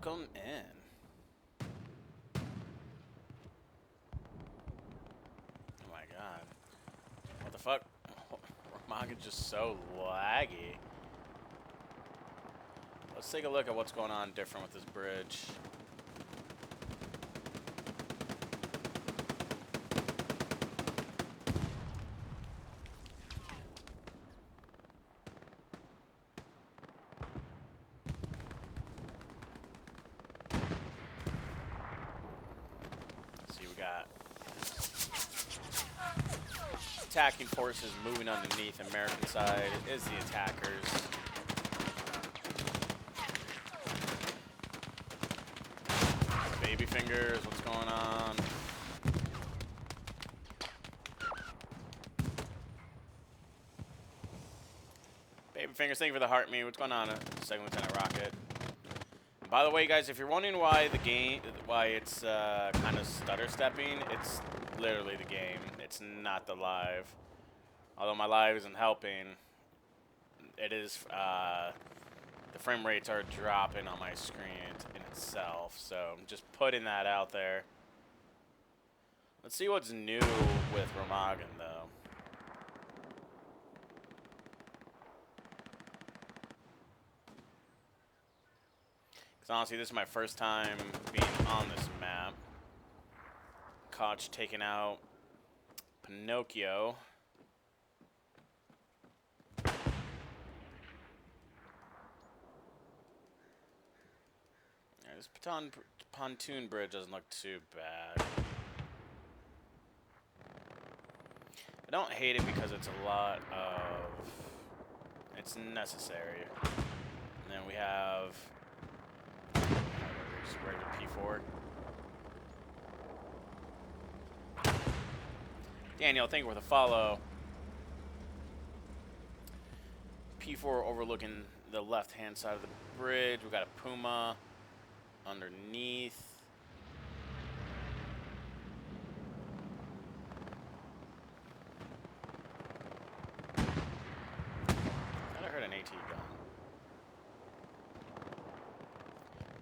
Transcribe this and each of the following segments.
welcome in. Oh my god. What the fuck? Ramagan's just so laggy. Let's take a look at what's going on different with this bridge. Attacking forces moving underneath. American side is the attackers. Baby fingers, what's going on? Baby fingers, thank you for the heart me. What's going on, Second Lieutenant Rocket? And by the way, guys, if you're wondering why it's kind of stutter stepping, it's literally the game. It's not the live. Although my live isn't helping, it is, the frame rates are dropping on my screen in itself. So I'm just putting that out there. Let's see what's new with Ramagan, though. Because honestly, this is my first time being on this map. Koch taking out Pinocchio. Yeah, this pontoon bridge doesn't look too bad. I don't hate it because it's a lot of... It's necessary. And then we have... Just regular P4. Daniel, thank you for the follow. P4 overlooking the left-hand side of the bridge. We got a Puma underneath. I heard an AT gun.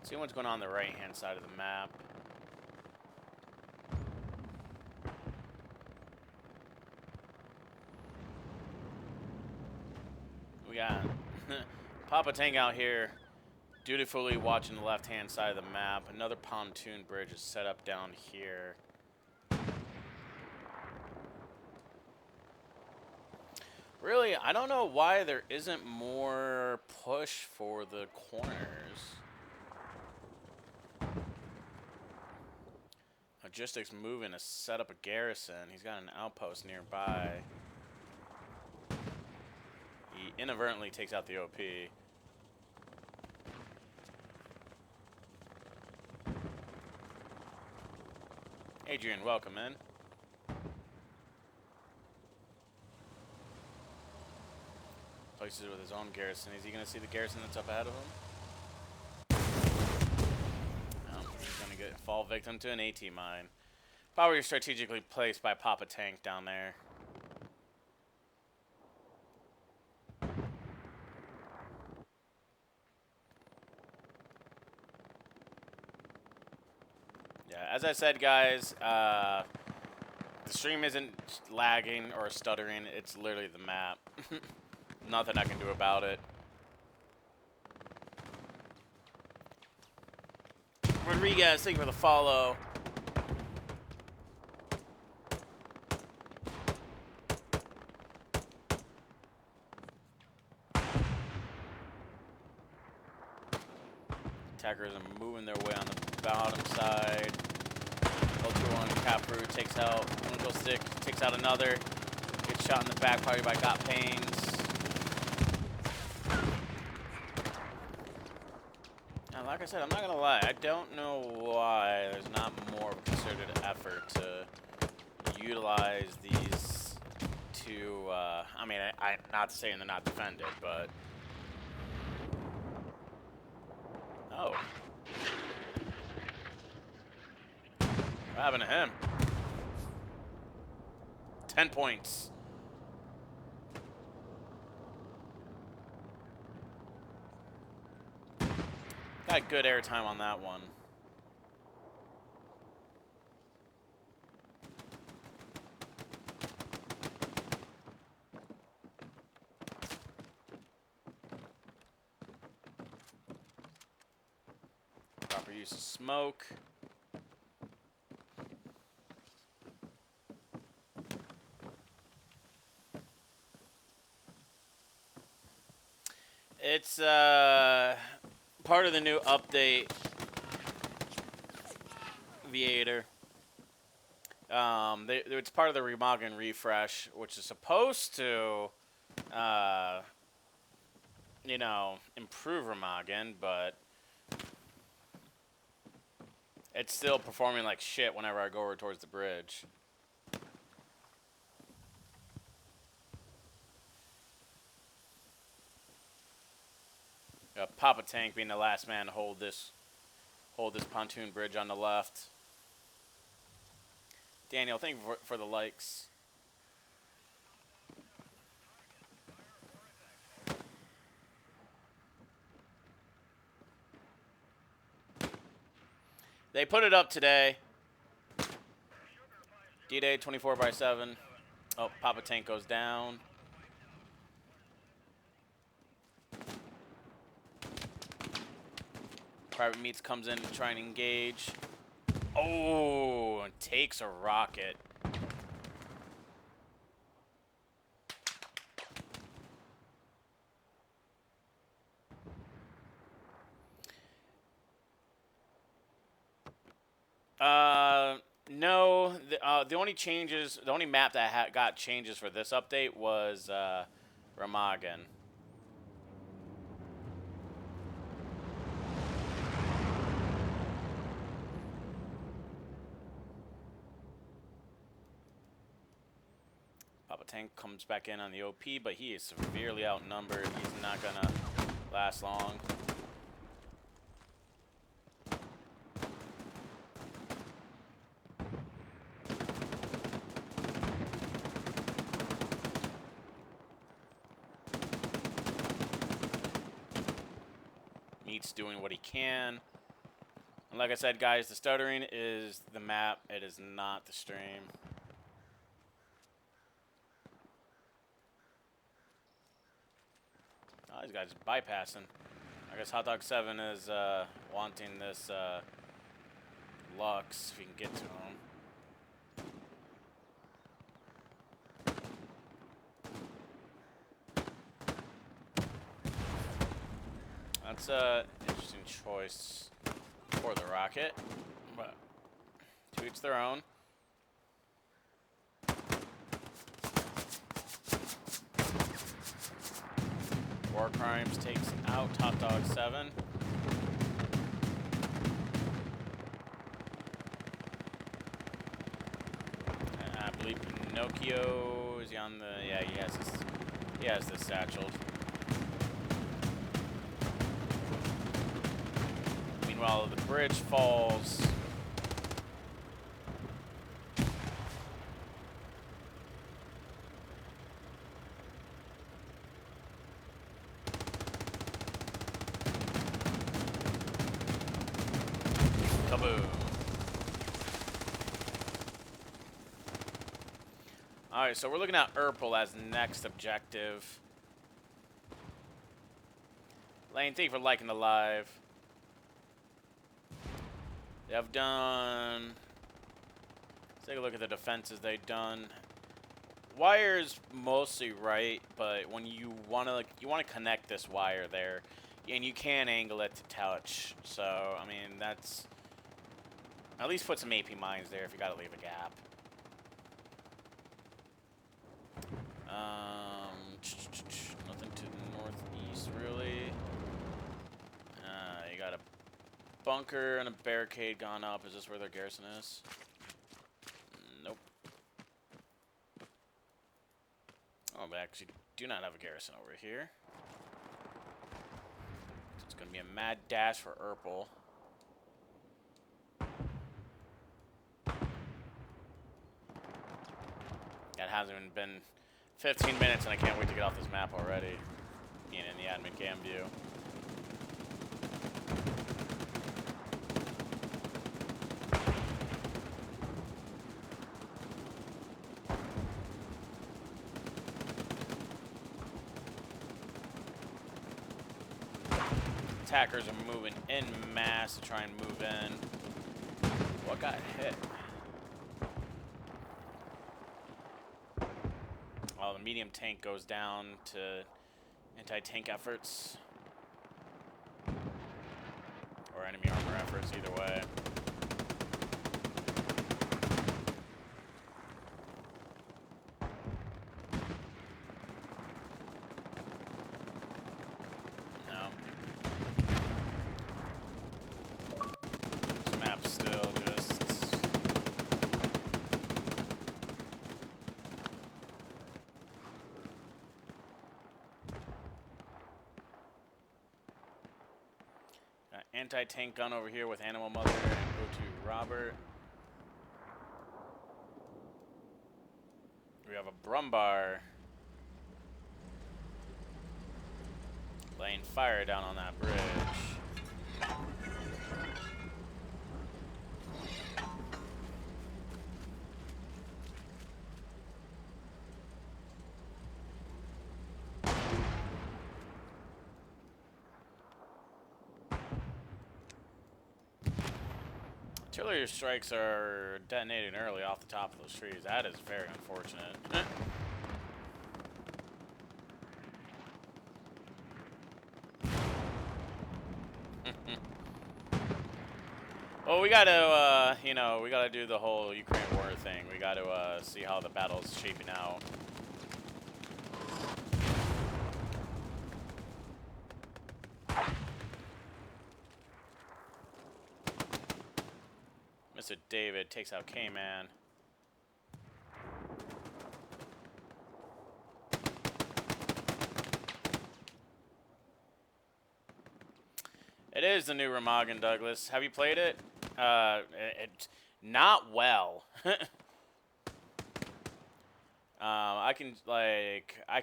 See what's going on the right-hand side of the map. We got Papa Tank out here dutifully watching the left-hand side of the map. Another pontoon bridge is set up down here. Really, I don't know why there isn't more push for the corners. Logistics moving to set up a garrison. He's got an outpost nearby. He inadvertently takes out the OP. Adrian, welcome in. Places with his own garrison. Is he going to see the garrison that's up ahead of him? Oh, he's going to fall victim to an AT mine. Probably strategically placed by Papa Tank down there. As I said, guys, the stream isn't lagging or stuttering. It's literally the map. Nothing I can do about it. Rodriguez, thank you for the follow. Attackers are moving their way on the bottom side. Ultra One Caproot takes out Uncle Stick, takes out another. Gets shot in the back probably by Got Pains. Now, like I said, I'm not gonna lie. I don't know why there's not more concerted effort to utilize these two. I mean, I'm not saying they're not defended, but oh. What happened to him? 10 points. Got good airtime on that one. Proper use of smoke. It's part of the new update, Viator. It's part of the Remagen refresh, which is supposed to, you know, improve Remagen, but it's still performing like shit whenever I go over towards the bridge. Papa Tank being the last man to hold this pontoon bridge on the left. Daniel, thank you for the likes. They put it up today. D-Day 24/7. Oh, Papa Tank goes down. Private Meats comes in to try and engage. Oh, and takes a rocket. No, the only changes, the only map that got changes for this update was Remagen. Papa Tank comes back in on the OP, but he is severely outnumbered. He's not gonna last long. Meat's doing what he can. And like I said, guys, the stuttering is the map. It is not the stream. Oh, these guys bypassing. I guess Hot Dog 7 is wanting this Lux if you can get to him. That's an interesting choice for the rocket, but to each their own. War Crimes takes out Hot Dog 7. I believe Pinocchio is he on the? Yeah, he has this satchel. Meanwhile, the bridge falls. Kaboom. Alright, so we're looking at Urpel as next objective. Lane, thank you for liking the live. They've done... Let's take a look at the defenses they've done. Wire's mostly right, but when you want to connect this wire there, and you can angle it to touch. So, I mean, that's... At least put some AP mines there if you gotta leave a gap. Nothing to the northeast, really. You got a bunker and a barricade gone up. Is this where their garrison is? Nope. Oh, they actually do not have a garrison over here. So it's gonna be a mad dash for Urpel. It hasn't even been 15 minutes, and I can't wait to get off this map already. Being in the admin cam view. Attackers are moving en masse to try and move in. What got hit? Well, the medium tank goes down to anti-tank efforts. Or enemy armor efforts, either way. No. This map's still just... Anti-tank gun over here with Animal Mother and go to Robert. We have a Brumbar laying fire down on that bridge. Artillery strikes are detonating early off the top of those trees. That is very unfortunate. Well, we gotta, you know, we gotta do the whole Ukraine war thing. We gotta see how the battle's shaping out. Mr. David takes out K-Man. It is the new Remagen, Douglas. Have you played it? It's not well. I can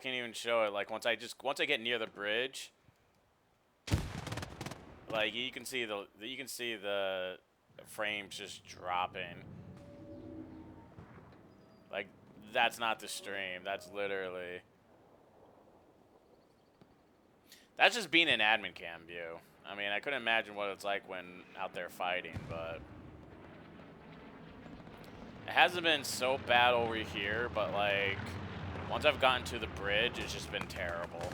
even show it. Like once I get near the bridge, like you can see the frames just dropping. Like that's not the stream. That's literally. That's just being in admin cam view. I mean, I couldn't imagine what it's like when out there fighting, but it hasn't been so bad over here, but like once I've gotten to the bridge, it's just been terrible.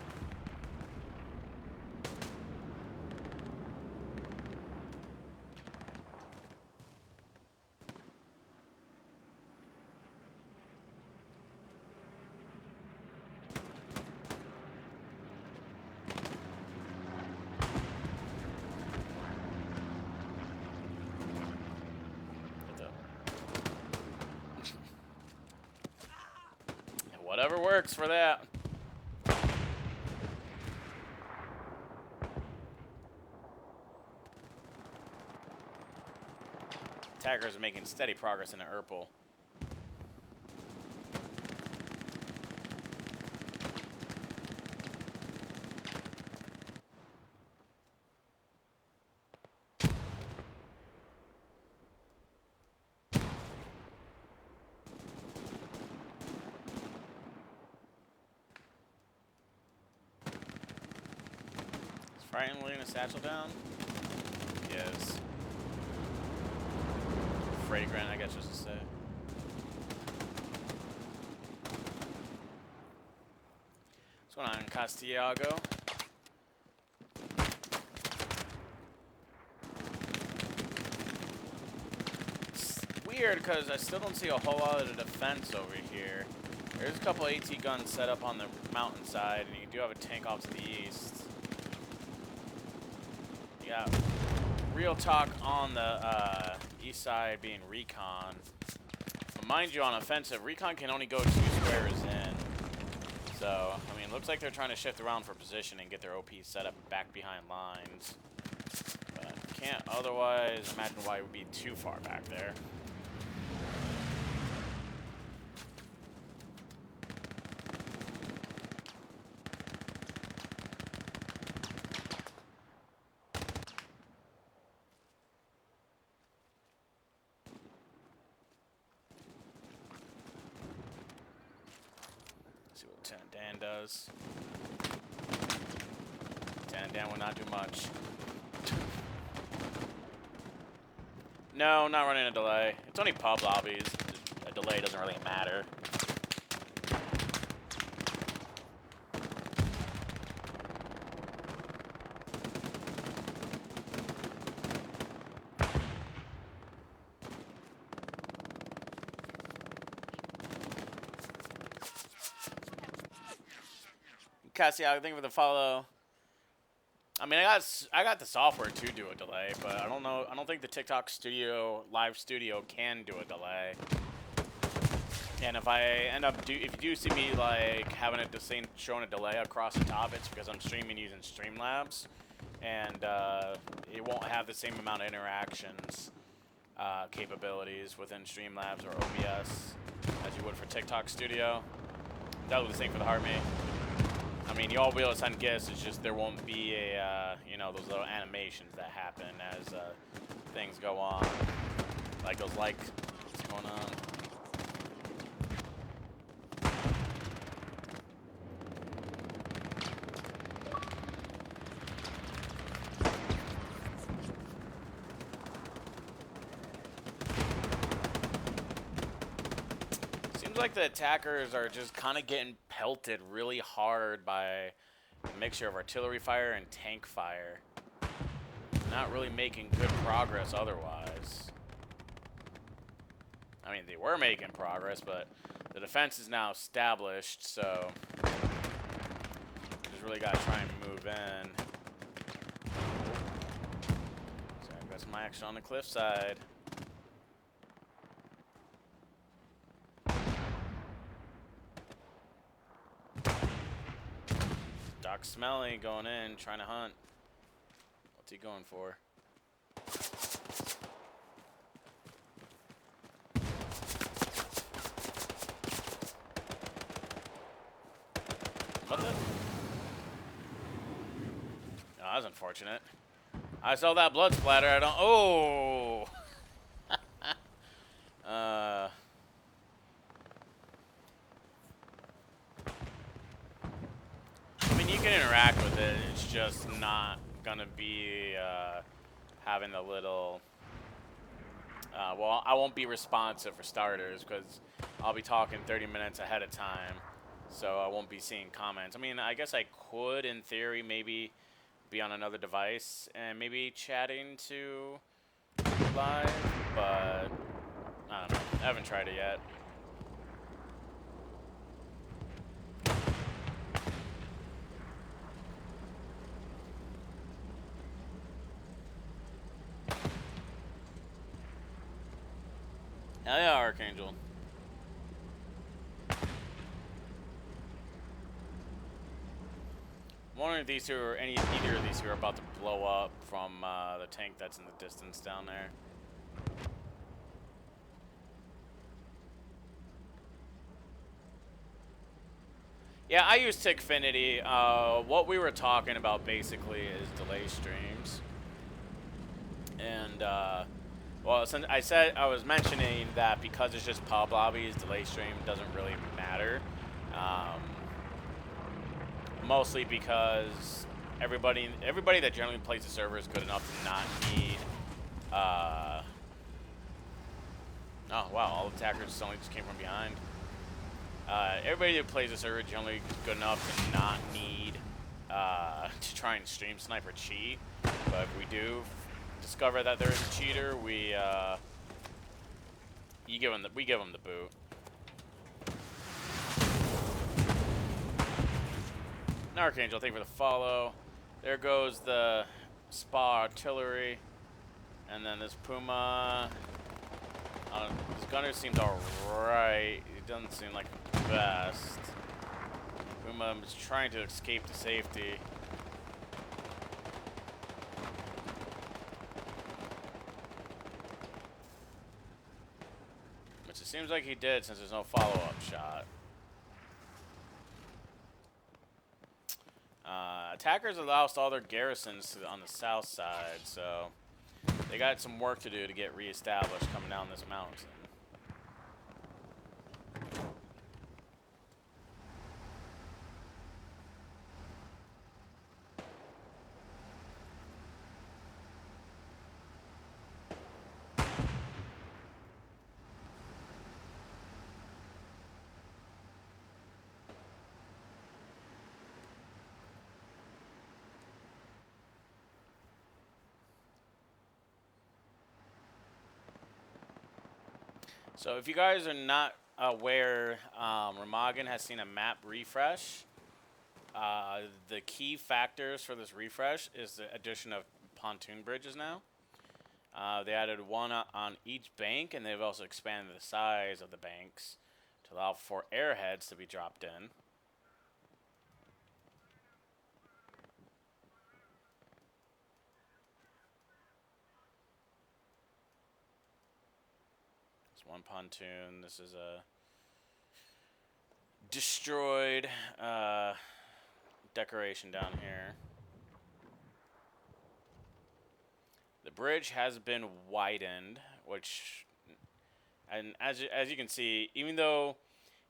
Whatever works for that. Attackers are making steady progress into Urpel. Frightened laying a satchel down? Yes. Fragrant, I guess just to say. What's going on, Castiago? It's weird because I still don't see a whole lot of the defense over here. There's a couple AT guns set up on the mountainside, and you do have a tank off to the east. Yeah, real talk on the east side being recon. But mind you, on offensive, recon can only go 2 squares in. So, I mean, looks like they're trying to shift around for position and get their OP set up back behind lines. But can't otherwise imagine why it would be too far back there. See what Lieutenant Dan does. Lieutenant Dan will not do much. No, not running a delay. It's only pub lobbies. A delay doesn't really matter. Cassie, thank you for the follow. I mean, I got the software to do a delay, but I don't know. I don't think the TikTok Studio Live Studio can do a delay. And if I end up if you do see me like having it showing a delay across the top, it's because I'm streaming using Streamlabs, and it won't have the same amount of interactions capabilities within Streamlabs or OBS as you would for TikTok Studio. That was the same for the HeartMe. I mean, you'll be able to send gifts. It's just there won't be a you know, those little animations that happen as things go on, like those what's going on. Like the attackers are just kind of getting pelted really hard by a mixture of artillery fire and tank fire. Not really making good progress otherwise. I mean, they were making progress, but the defense is now established, so just really got to try and move in. So I've got some action on the cliffside. Doc Smelly going in, trying to hunt. What's he going for? What the? Oh, that was unfortunate. I saw that blood splatter. I don't. Oh! I mean, you can interact with it. It's just not gonna be having the little. Well, I won't be responsive for starters because I'll be talking 30 minutes ahead of time, so I won't be seeing comments. I mean, I guess I could, in theory, maybe be on another device and maybe chatting to live, but I don't know. I haven't tried it yet. Hell yeah, Archangel. I'm wondering if these two or either of these two are about to blow up from the tank that's in the distance down there. Yeah, I use Tickfinity. What we were talking about basically is delay streams. And, well, since I was mentioning that because it's just pub lobbies, delay stream doesn't really matter. Mostly because everybody that generally plays the server is good enough to not need, oh, wow, all attackers suddenly just came from behind. Everybody that plays the server is generally good enough to not need to try and stream snipe or cheat. But if we do discover that there is a cheater, we give them the boot. Archangel, thank you for the follow. There goes the Spa Artillery, and then this Puma. This gunner seems alright. It doesn't seem like the best. Puma is trying to escape to safety. Which it seems like he did since there's no follow-up shot. Attackers have lost all their garrisons on the south side, so they got some work to do to get reestablished coming down this mountain. So if you guys are not aware, Remagen has seen a map refresh. The key factors for this refresh is the addition of pontoon bridges now. They added one on each bank, and they've also expanded the size of the banks to allow for airheads to be dropped in. It's one pontoon. This is a destroyed decoration down here. The bridge has been widened, which, and as you can see, even though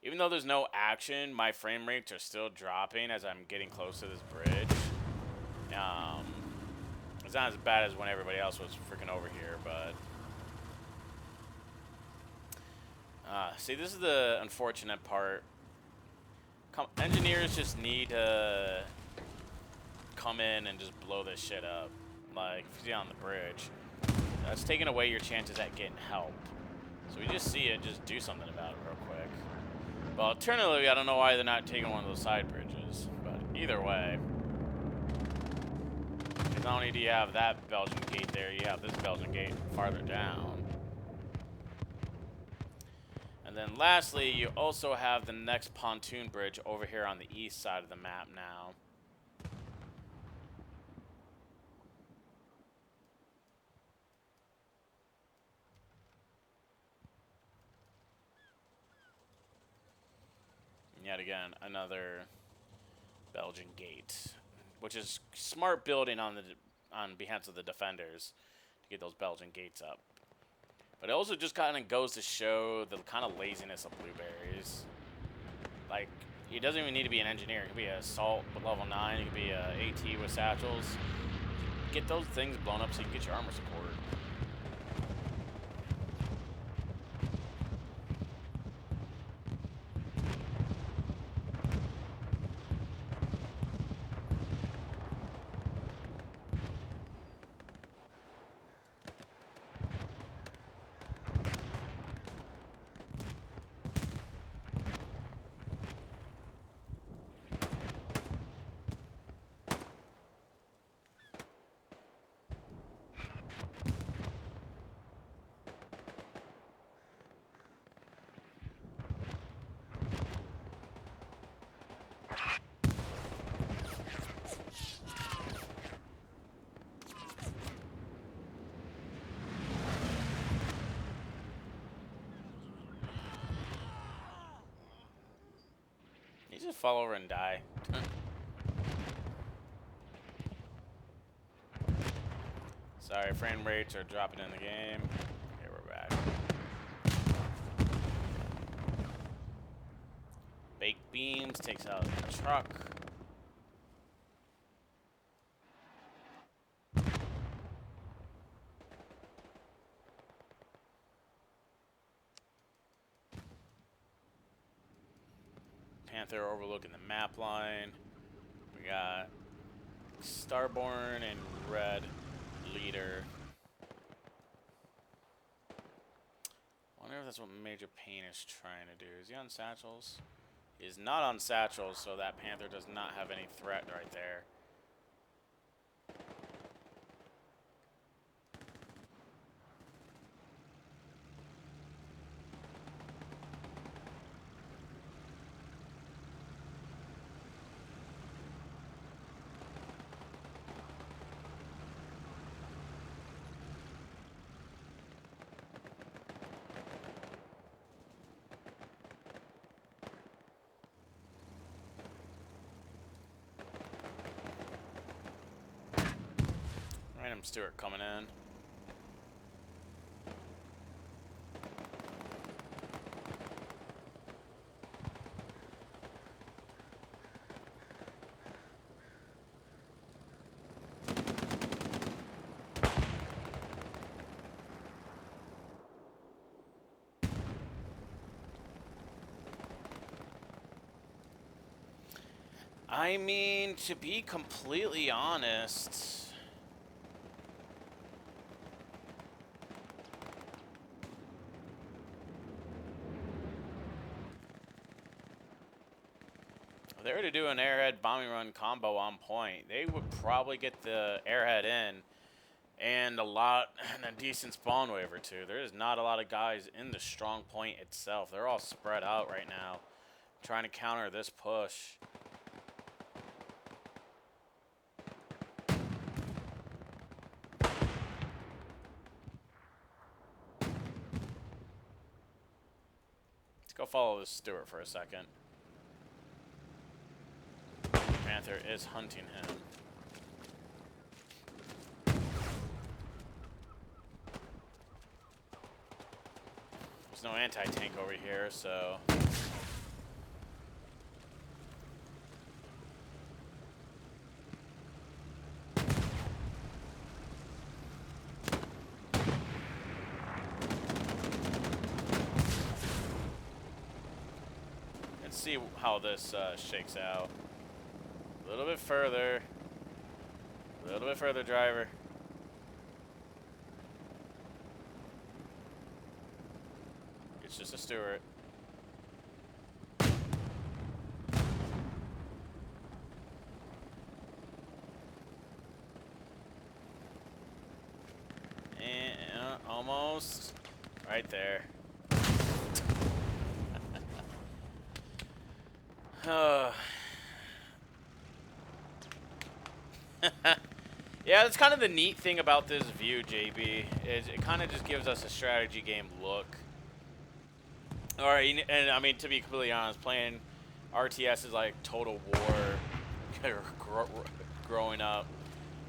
there's no action, my frame rates are still dropping as I'm getting close to this bridge. It's not as bad as when everybody else was freaking over here, but see, this is the unfortunate part. Engineers just need to come in and just blow this shit up. Like, if you see on the bridge, that's taking away your chances at getting help. So we just see it, just do something about it real quick. But alternatively, I don't know why they're not taking one of those side bridges. But either way, not only do you have that Belgian gate there, you have this Belgian gate farther down. And then lastly, you also have the next pontoon bridge over here on the east side of the map now. And yet again, another Belgian gate, which is smart building on behalf of the defenders to get those Belgian gates up. But it also just kind of goes to show the kind of laziness of Blueberries. Like, he doesn't even need to be an engineer. He could be an assault with level 9. He could be an AT with satchels. Get those things blown up so you can get your armor support. Just fall over and die. Sorry, frame rates are dropping in the game. Okay, we're back. Baked beams takes out the truck. Panther overlooking the map line. We got Starborn and Red leader. I wonder if that's what Major Payne is trying to do. Is he on satchels? He is not on satchels, so that Panther does not have any threat right there. Random Stewart coming in. I mean, to be completely honest, If they were to do an airhead bombing run combo on point, they would probably get the airhead in and a decent spawn wave or two. There is not a lot of guys in the strong point itself. They're all spread out right now, trying to counter this push. Let's go follow this Stewart for a second. Panther is hunting him. There's no anti-tank over here, so... Let's see how this shakes out. A little bit further. A little bit further, driver. It's just a Stewart. And almost right there. Yeah, that's kind of the neat thing about this view, JB, is it kind of just gives us a strategy game look. Alright, and I mean, to be completely honest, playing RTS is like Total War growing up.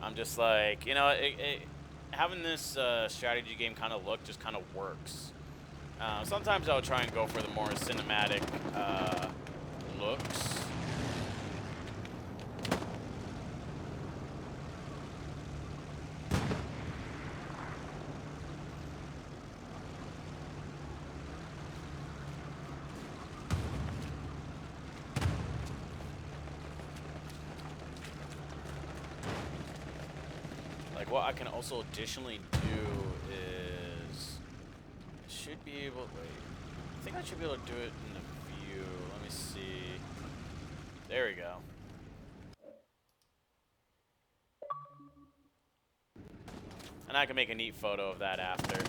I'm just like, you know, having this strategy game kind of look just kind of works. Sometimes I'll try and go for the more cinematic looks. What I can also additionally do is I should be able. Wait, I think I should be able to do it in the view. Let me see. There we go. And I can make a neat photo of that after.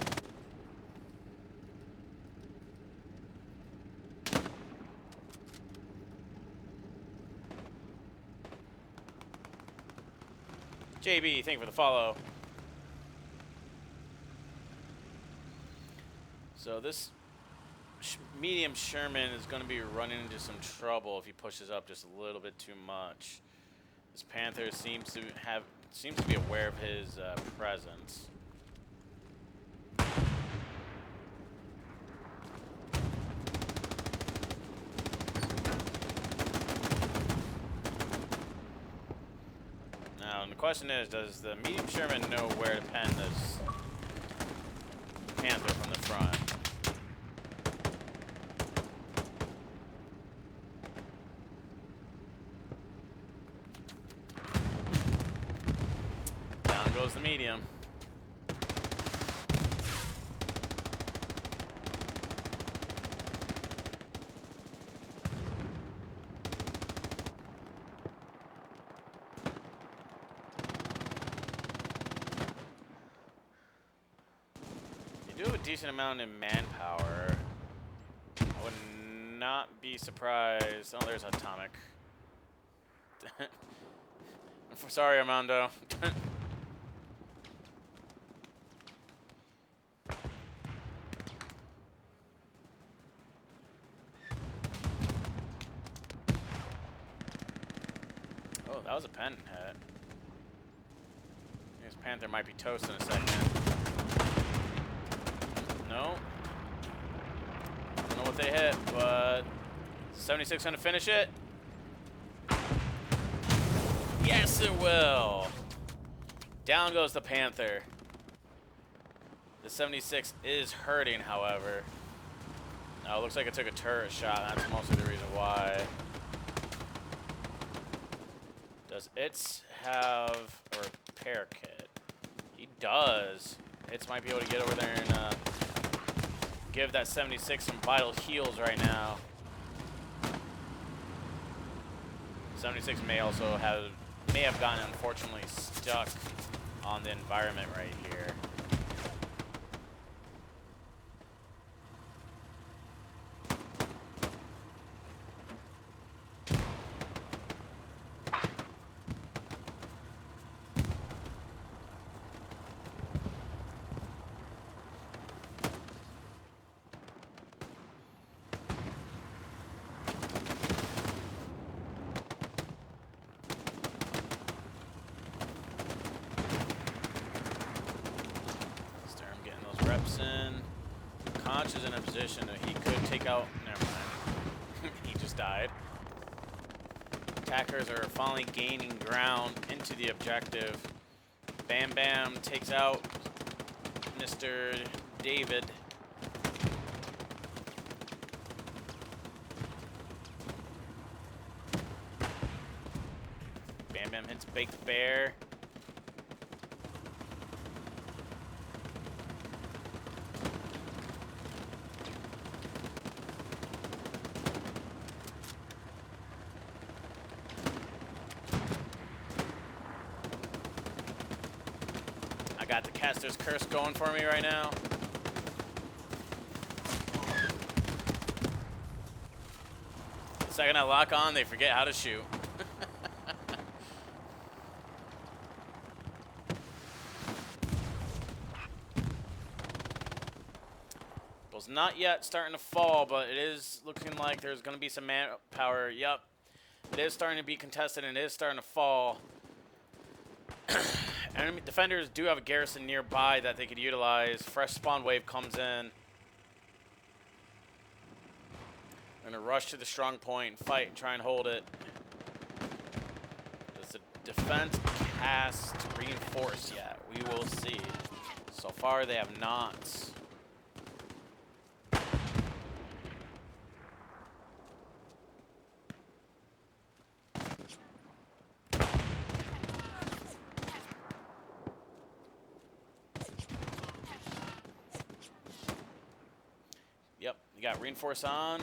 JB, thank you for the follow. So this medium Sherman is going to be running into some trouble if he pushes up just a little bit too much. This Panther seems to be aware of his presence. Now, and the question is, does the medium Sherman know where to pen this Panther from the front? Down goes the medium. Decent amount in manpower. I would not be surprised. Oh, there's Atomic. Sorry, Armando. Oh, that was a pen hit. This Panther might be toast in a second. No. I don't know what they hit, but 76 gonna finish it. Yes, it will. Down goes the Panther. The 76 is hurting, however. Now, it looks like it took a turret shot. That's mostly the reason why. Does it have a repair kit? He does. It might be able to get over there and give that 76 some vital heals right now. 76 may have gotten unfortunately stuck on the environment right here. Reps in. Conch is in a position that he could take out. Never mind. He just died. Attackers are finally gaining ground into the objective. Bam Bam takes out Mr. David. Bam Bam hits Baked Bear. Got the Caster's Curse going for me right now. The second I lock on, they forget how to shoot. Bill's not yet starting to fall, but it is looking like there's going to be some manpower. Yup. It is starting to be contested, and it is starting to fall. Enemy defenders do have a garrison nearby that they could utilize. Fresh spawn wave comes in. They're going to rush to the strong point, fight, and try and hold it. Does the defense cast reinforce yet? We will see. So far, they have not. Yep, you got reinforce on.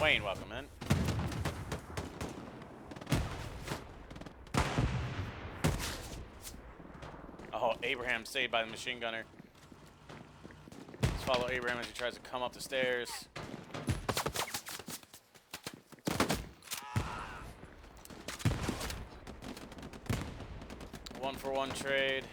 Wayne, welcome in. Oh, Abraham saved by the machine gunner. Let's follow Abraham as he tries to come up the stairs. A 1-for-1 trade.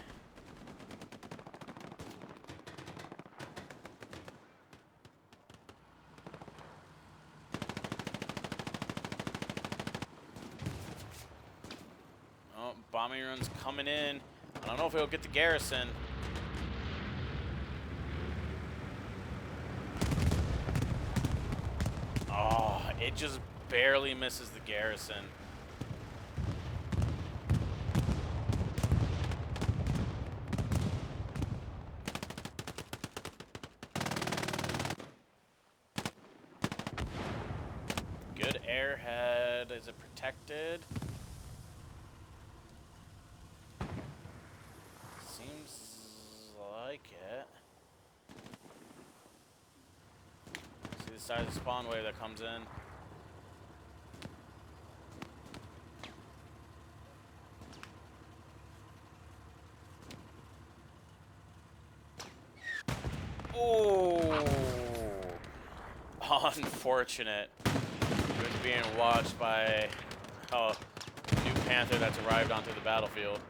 Oh, bombing runs coming in. I don't know if he'll get the garrison. Oh, it just barely misses the garrison. Good airhead. Is it protected? Like it. See the size of the spawn wave that comes in. Oh, unfortunate. He was being watched by a new Panther that's arrived onto the battlefield.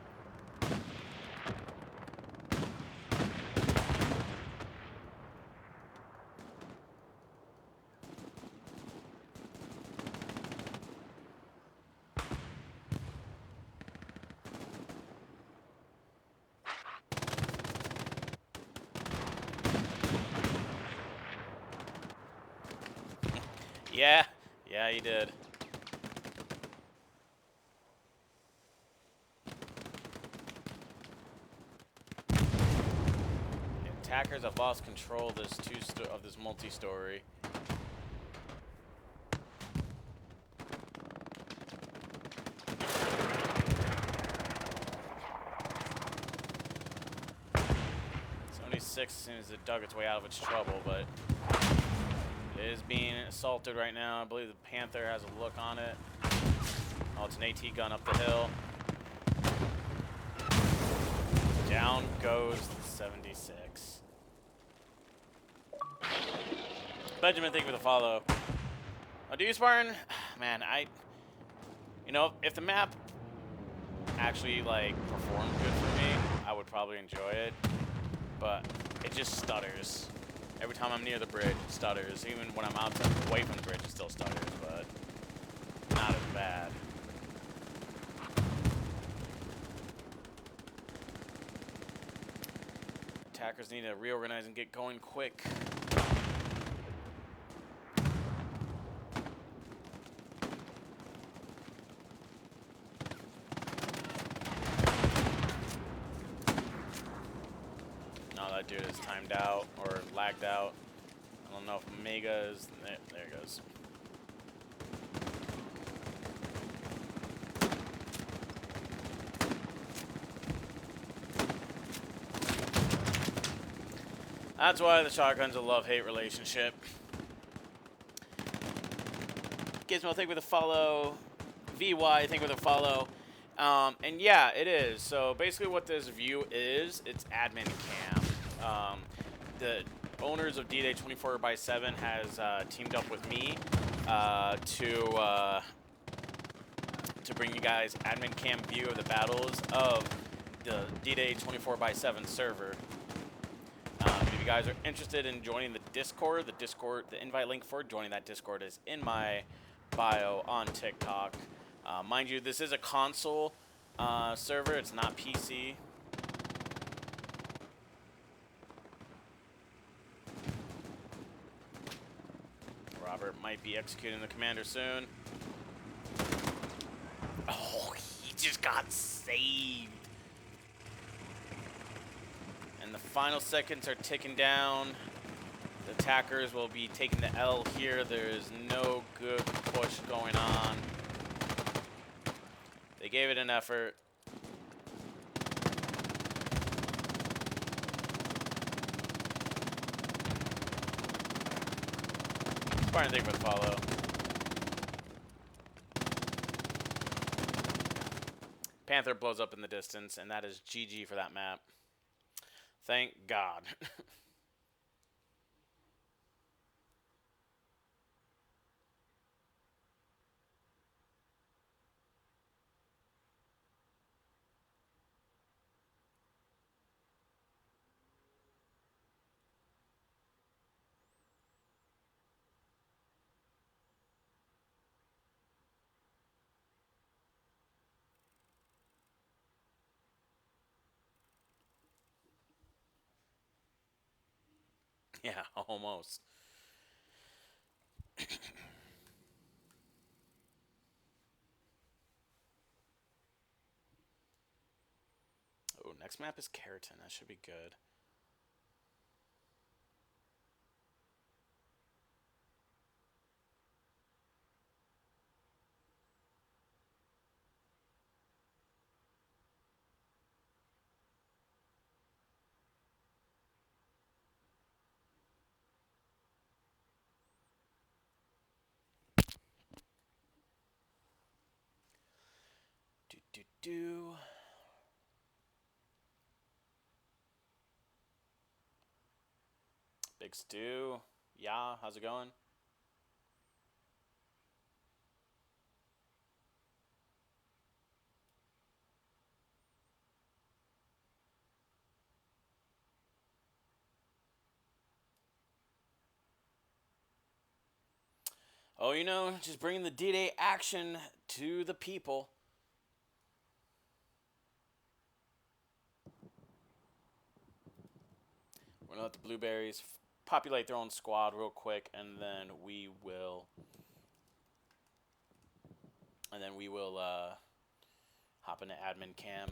Yeah, he did. The attackers have lost control of this multi-story. 76 as soon as it dug its way out of its trouble, but it is being assaulted right now. I believe the Panther has a look on it. Oh, it's an AT gun up the hill. Down goes the 76. Benjamin, thank you for the follow. Oh, do you, Spartan? Man, you know, if the map actually, like, performed good for me, I would probably enjoy it. But it just stutters. Every time I'm near the bridge, it stutters. Even when I'm outside, away from the bridge, it still stutters, but not as bad. Attackers need to reorganize and get going quick. No, that dude is timed out or lagged out. I don't know if Omega is... There it goes. That's why the shotgun's a love-hate relationship. Gizmo, thank you for the follow. VY, thank you for the follow. And yeah, it is. So basically what this view is, it's admin cam. The owners of D-Day 24/7 has teamed up with me to bring you guys admin cam view of the battles of the D-Day 24/7 server. If you guys are interested in joining the Discord, the invite link for joining that Discord is in my bio on TikTok. Mind you, this is a console server. It's not PC. Robert might be executing the commander soon. Oh, he just got saved. And the final seconds are ticking down. The attackers will be taking the L here. There's no good push going on. They gave it an effort. Spartan, thank you for the follow. Panther blows up in the distance, and that is GG for that map. Thank God. Yeah, almost. Oh, next map is Keratin. That should be good. Do. Big Stew. Yeah, how's it going? Oh, you know, just bringing the D-Day action to the people. We're gonna let the Blueberries populate their own squad real quick, and then we will hop into admin cam.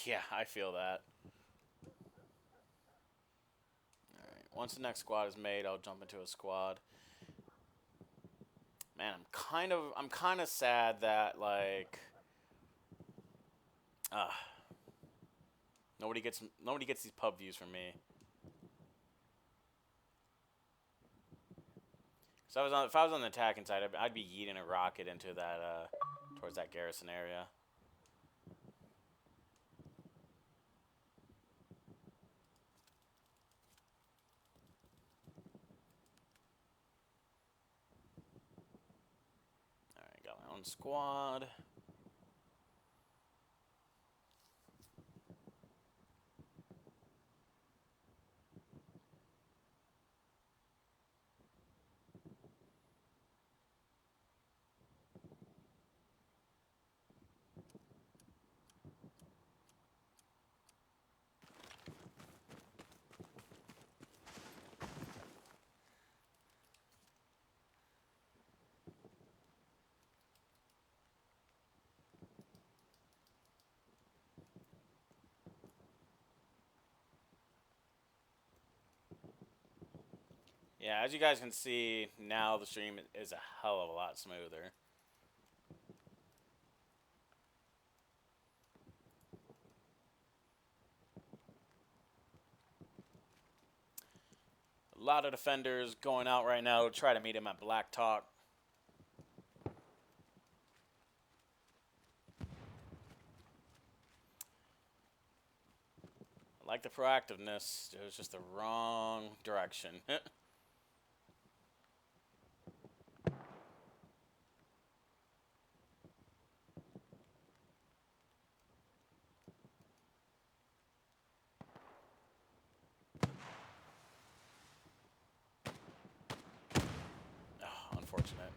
Yeah, I feel that. Alright, once the next squad is made, I'll jump into a squad. Man, I'm kind of sad that, like, uh, nobody gets these pub views from me. So if I was on the attacking side, I'd be yeeting a rocket into that towards that garrison area. All right, got my own squad. Yeah, as you guys can see, now the stream is a hell of a lot smoother. A lot of defenders going out right now to try to meet him at Black Talk. I like the proactiveness. It was just the wrong direction. Oh, unfortunate.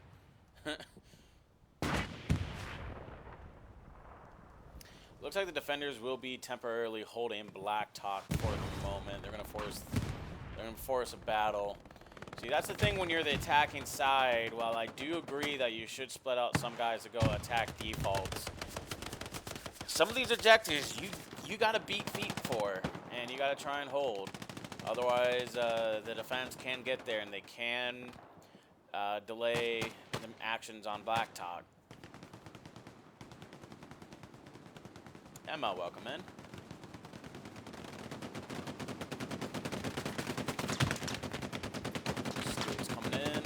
Looks like the defenders will be temporarily holding Black Talk for the moment. They're gonna force a battle. See, that's the thing when you're the attacking side. While I do agree that you should split out some guys to go attack defaults, some of these objectives you gotta beat feet for, and you gotta try and hold. Otherwise, the defense can get there, and they can delay the actions on Black Talk. Emma, welcome in. Stu's coming in.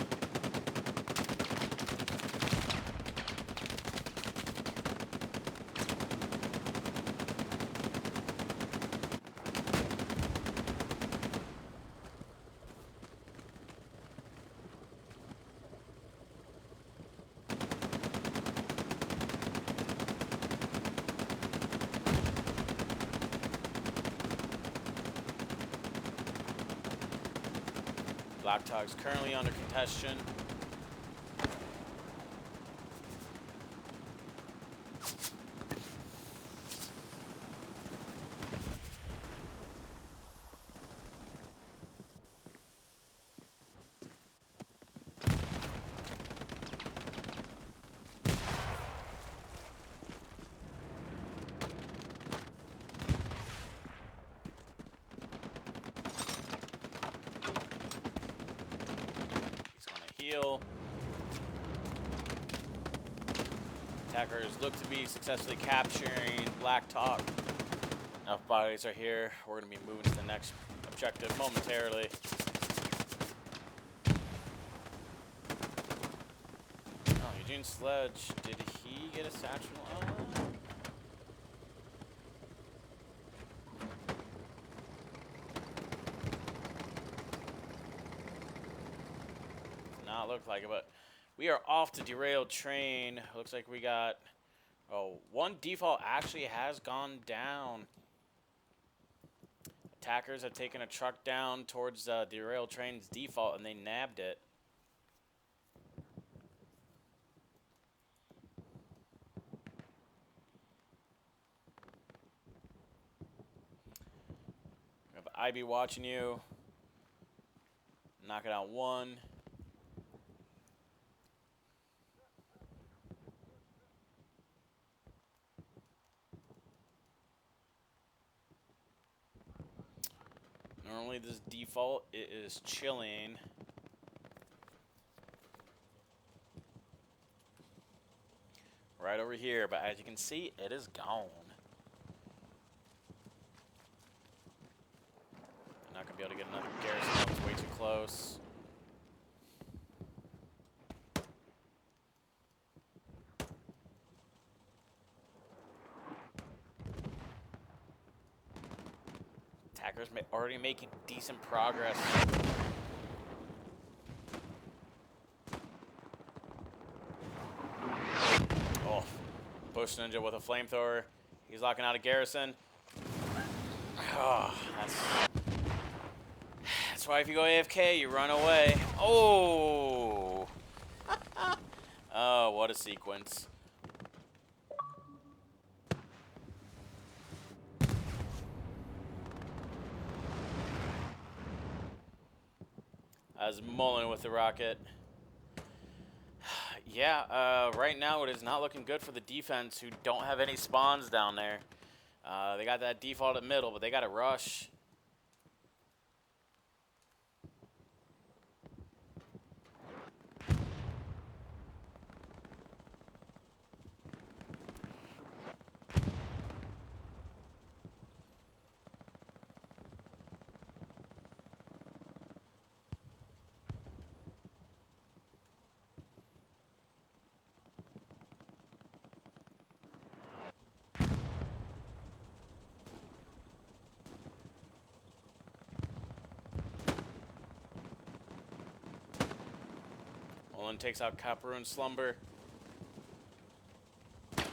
Black Talk is currently under contention. Heal. Attackers look to be successfully capturing Black Talk. Enough bodies are here. We're going to be moving to the next objective momentarily. Oh, Eugene Sledge. Did he get a satchel? Not look like it, but we are off the derailed train. Looks like we got, one default actually has gone down. Attackers have taken a truck down towards the derailed train's default, and they nabbed it. We have IB watching you. Knocking out one. unfortunately, this default it is chilling. Right over here, but as you can see, it is gone. Not gonna be able to get another garrison. It's way too close. Attackers already making decent progress. Oh, Bush Ninja with a flamethrower. He's locking out a garrison. Oh, that's why if you go AFK, you run away. Oh! Oh, what a sequence. As Mullen with the rocket. Yeah, right now it is not looking good for the defense who don't have any spawns down there. They got that default at middle, but they got to rush. Mullen takes out Caparoon Slumber. And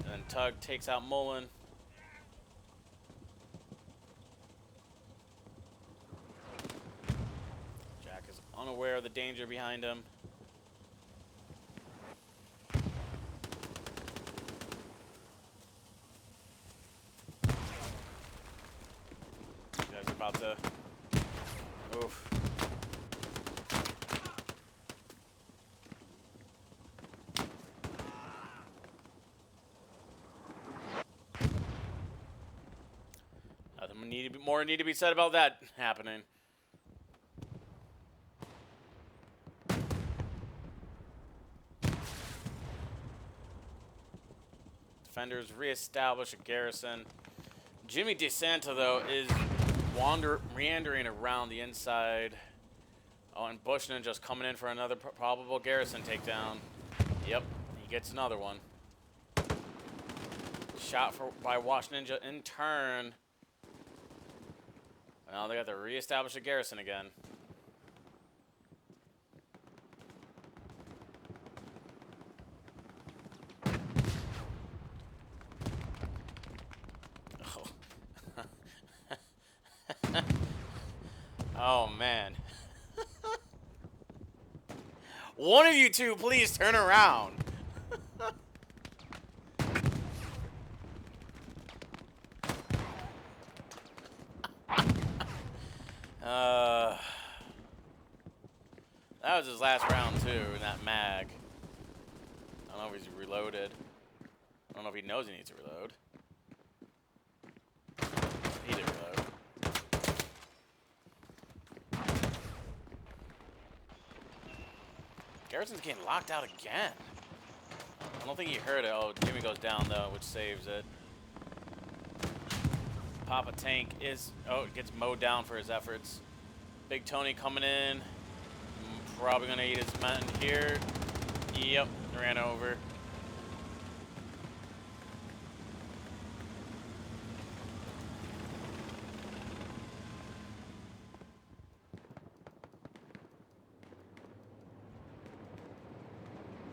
then Tug takes out Mullen. Jack is unaware of the danger behind him. You guys are about to... Oof. More need to be said about that happening. Defenders reestablish a garrison. Jimmy DeSanta, though, is meandering around the inside. Oh, and Bush Ninja's coming in for another probable garrison takedown. Yep, he gets another one. Shot by Wash Ninja in turn. Well, they got to reestablish a garrison again. Oh, oh man. One of you two, please turn around. That was his last round too, in that mag. I don't know if he's reloaded. I don't know if he knows he needs to reload. He did reload. Garrison's getting locked out again. I don't think he heard it. Oh, Jimmy goes down though, which saves it. Papa Tank is... Oh, gets mowed down for his efforts. Big Tony coming in. Probably going to eat his men here. Yep, ran over.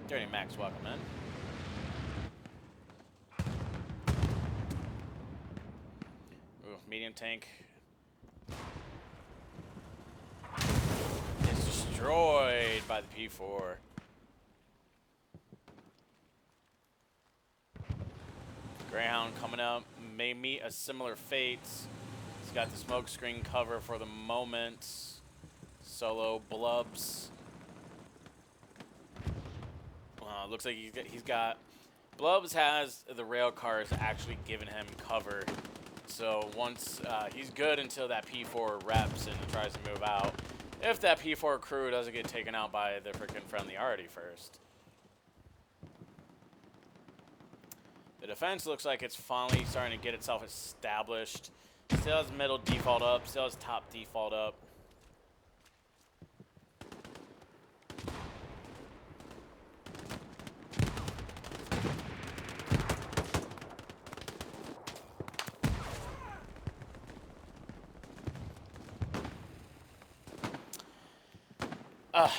Dirty Max, welcome in. Ooh, medium tank. It's destroyed by the P4. Greyhound coming up, may meet a similar fate. He's got the smoke screen cover for the moment. Solo Blubs. Looks like he's got Blubs has the rail cars actually giving him cover, So once he's good until that P4 reps and he tries to move out. If that P4 crew doesn't get taken out by the freaking friendly arty first. The defense looks like it's finally starting to get itself established. Still has middle default up, still has top default up.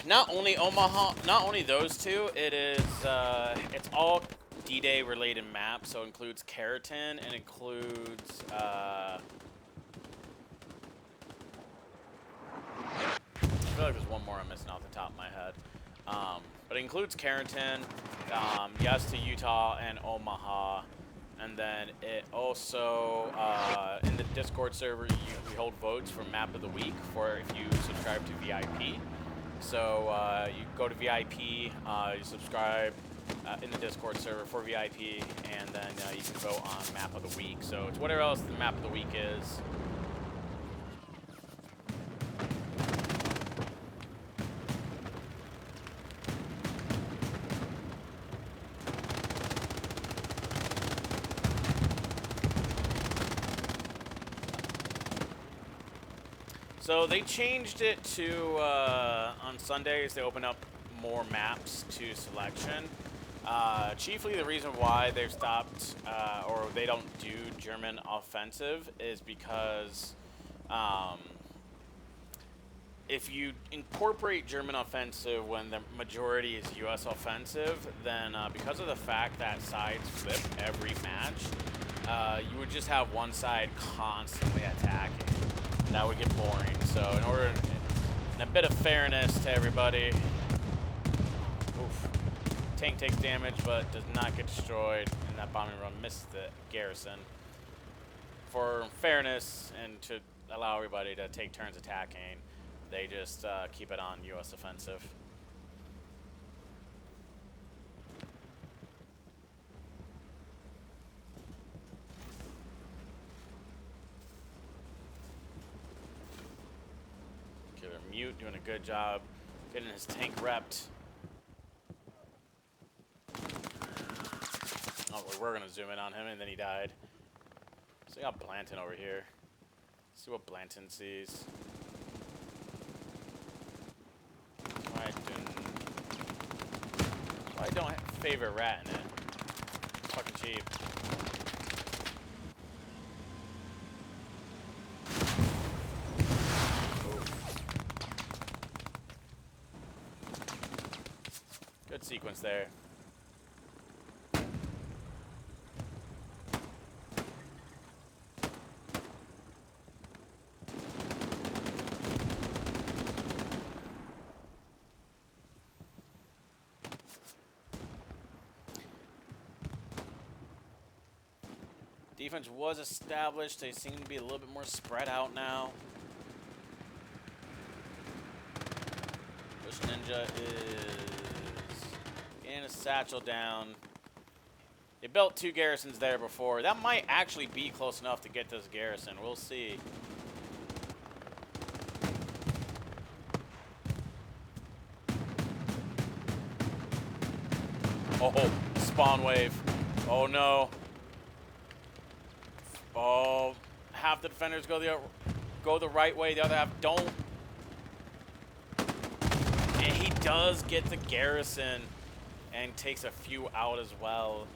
Not only Omaha, not only those two, it's all D-Day related maps, so it includes Keratin and includes, I feel like there's one more I'm missing off the top of my head. But it includes Keratin, yes to Utah and Omaha, and then it also, in the Discord server, we hold votes for Map of the Week for if you subscribe to VIP. So you go to VIP, you subscribe in the Discord server for VIP, and then you can vote on Map of the Week. So it's whatever else the Map of the Week is. So they changed it to, on Sundays, they open up more maps to selection. Chiefly the reason why they've stopped, or they don't do German offensive is because if you incorporate German offensive when the majority is US offensive, then because of the fact that sides flip every match, you would just have one side constantly attacking. That would get boring. So in order, in a bit of fairness to everybody, oof, tank takes damage but does not get destroyed, and that bombing run missed the garrison. For fairness and to allow everybody to take turns attacking, they just keep it on US offensive. Mute doing a good job getting his tank repped. Oh, we're gonna zoom in on him, and then he died. So we got Blanton over here. Let's see what Blanton sees. Why don't I favor rat in it? It's fucking cheap. Good sequence there. Defense was established. They seem to be a little bit more spread out now. Bush Ninja is getting a satchel down. They built 2 garrisons there before. That might actually be close enough to get this garrison. We'll see. Oh, spawn wave. Oh no. Oh, half the defenders go the right way, the other half don't. And he does get the garrison and takes a few out as well.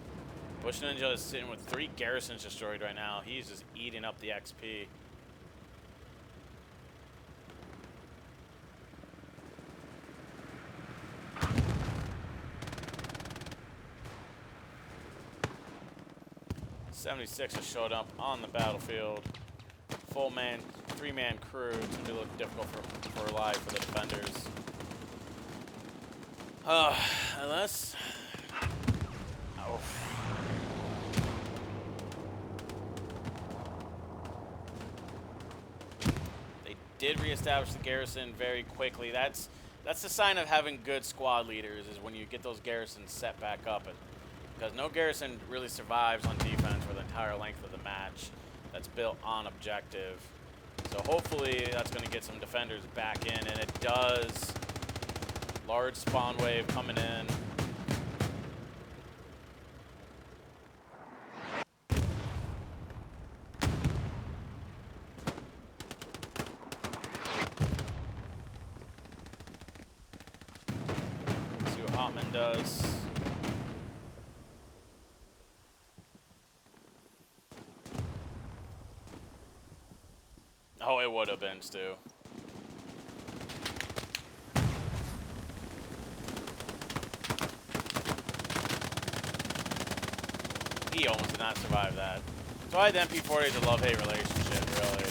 Bush Ninja is sitting with 3 garrisons destroyed right now. He's just eating up the XP. '76 has showed up on the battlefield. Full man, 3-man crew. It's gonna be a little difficult for live for the defenders. Unless. Oh. They did reestablish the garrison very quickly. That's the sign of having good squad leaders, is when you get those garrisons set back up. Because no garrison really survives on defense for the entire length of the match. that's built on objective. So hopefully that's going to get some defenders back in, and it does. Large spawn wave coming in. Let's see what Hotman does. Oh, it would have been, Stu. He almost did not survive that. So I had the MP40 is a love-hate relationship, really.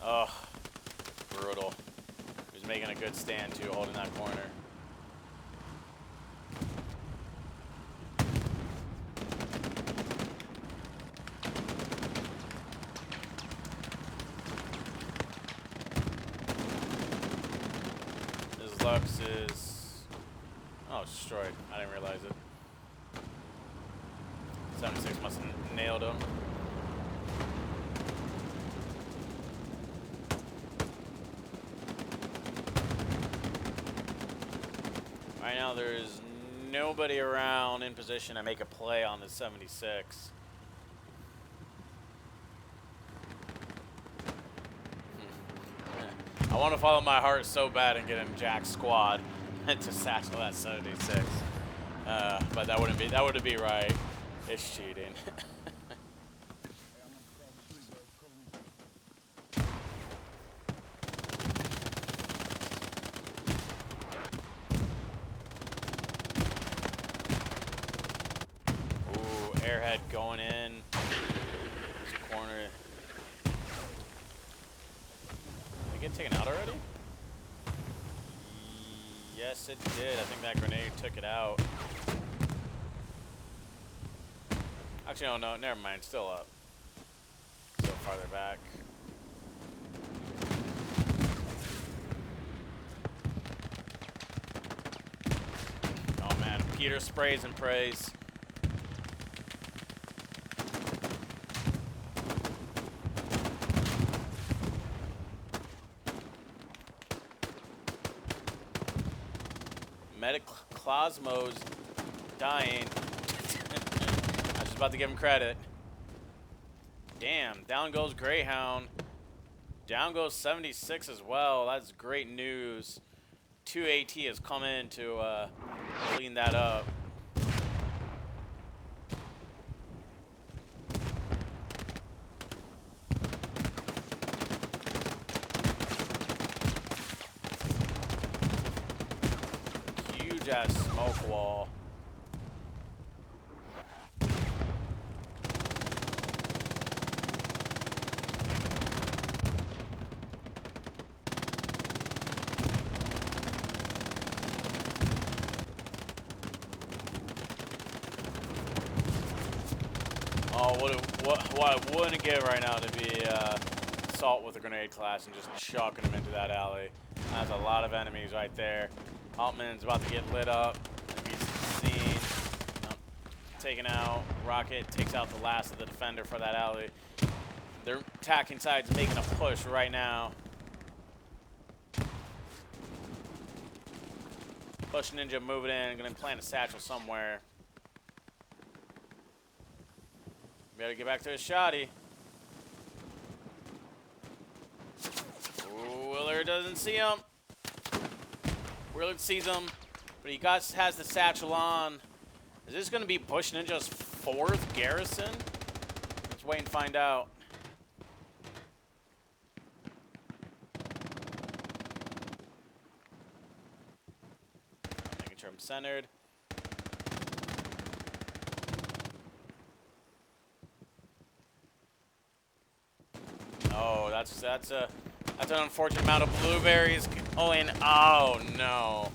Oh, brutal. He was making a good stand too, holding that corner. Lux is... Oh, it's destroyed. I didn't realize it. 76 must have nailed him. Right now there's nobody around in position to make a play on the 76. I want to follow my heart so bad and get in Jack's squad to satchel that 76. But that wouldn't be right. It's cheating. Ooh, airhead going in. There's a corner. Get taken out already? Yes, it did. I think that grenade took it out. Actually, oh no, never mind. Still up. Still farther back. Oh man, Peter sprays and prays. Medic Closmo's dying. I was just about to give him credit. Damn, down goes Greyhound. Down goes 76 as well. That's great news. 2 AT has come in to clean that up. Huge-ass smoke wall. Oh, what I wouldn't give right now to be assault with a grenade class and just chucking them into that alley. That's a lot of enemies right there. Altman's about to get lit up. He's seen. Taken out. Rocket takes out the last of the defender for that alley. They're attacking sides, making a push right now. Push Ninja moving in. Gonna plant a satchel somewhere. Better get back to his shoddy. Ooh, Willard doesn't see him. Willard sees him, but he has the satchel on. Is this going to be Bush Ninja's 4th garrison? Let's wait and find out. I'm making sure I'm centered. Oh, that's an unfortunate amount of blueberries. Oh, and oh no.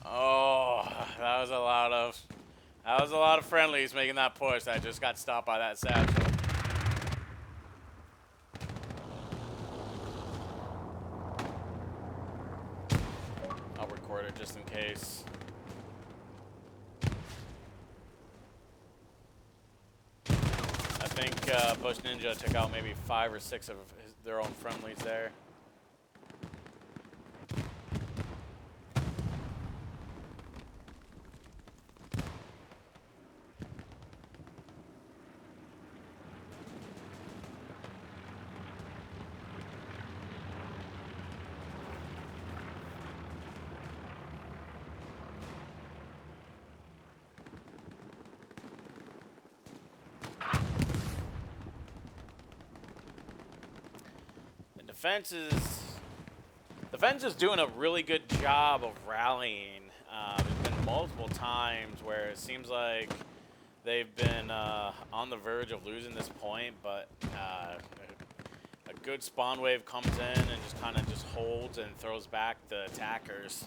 Oh, that was a lot of friendlies making that push. I just got stopped by that satchel. think Bush Ninja took out maybe 5 or 6 of their own friendlies there. Defense is doing a really good job of rallying. There's been multiple times where it seems like they've been on the verge of losing this point, but a good spawn wave comes in and just kind of just holds and throws back the attackers.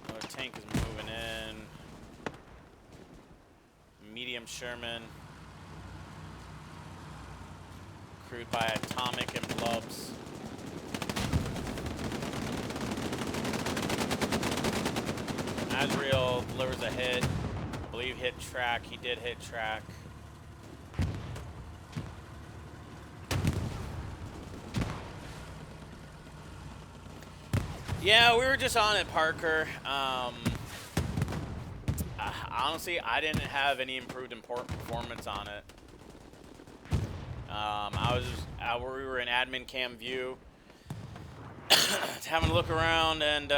Another tank is moving in. Medium Sherman. Crewed by Atomic and Blubs. Azrael delivers a hit. I believe hit track. He did hit track. Yeah, we were just on it, Parker. Honestly, I didn't have any improved performance on it. We were in admin cam view, having a look around and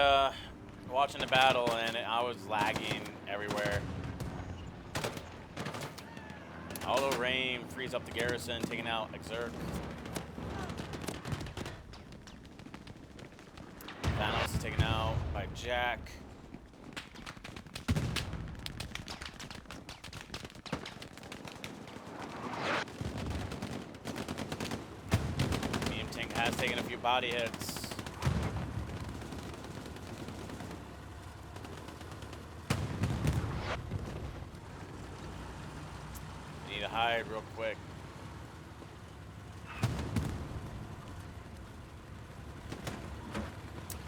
watching the battle, and I was lagging everywhere. Although Rain frees up the garrison, taking out Exerk. Thanos is taken out by Jack. Has taken a few body hits. Need to hide real quick.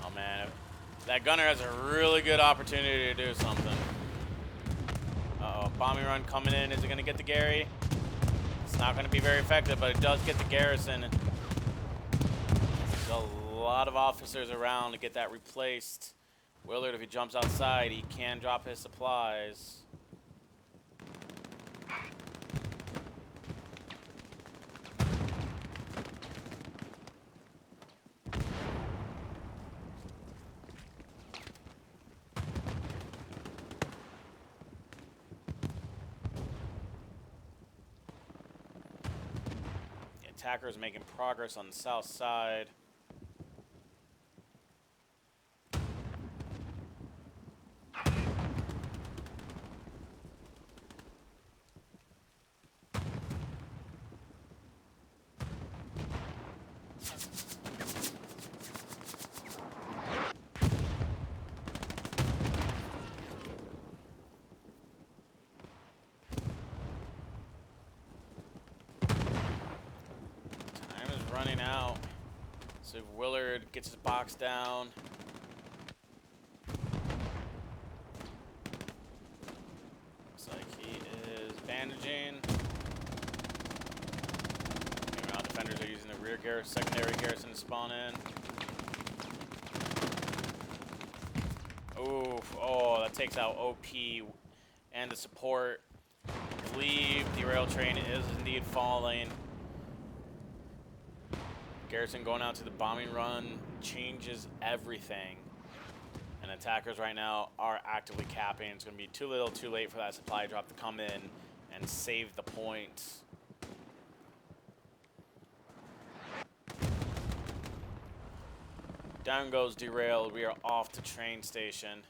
Oh man, that gunner has a really good opportunity to do something. Uh-oh, bombing run coming in. Is it gonna get the Gary? It's not gonna be very effective, but it does get the garrison. A lot of officers around to get that replaced. Willard, if he jumps outside, he can drop his supplies. The attacker is making progress on the south side. Running out. So if Willard gets his box down. Looks like he is bandaging. Meanwhile, defenders are using the rear secondary garrison to spawn in. Oof, oh, that takes out OP and the support. I believe the rail train is indeed falling. Garrison going out to the bombing run changes everything. And attackers right now are actively capping. It's going to be too little, too late for that supply drop to come in and save the points. Down goes derailed. We are off to train station.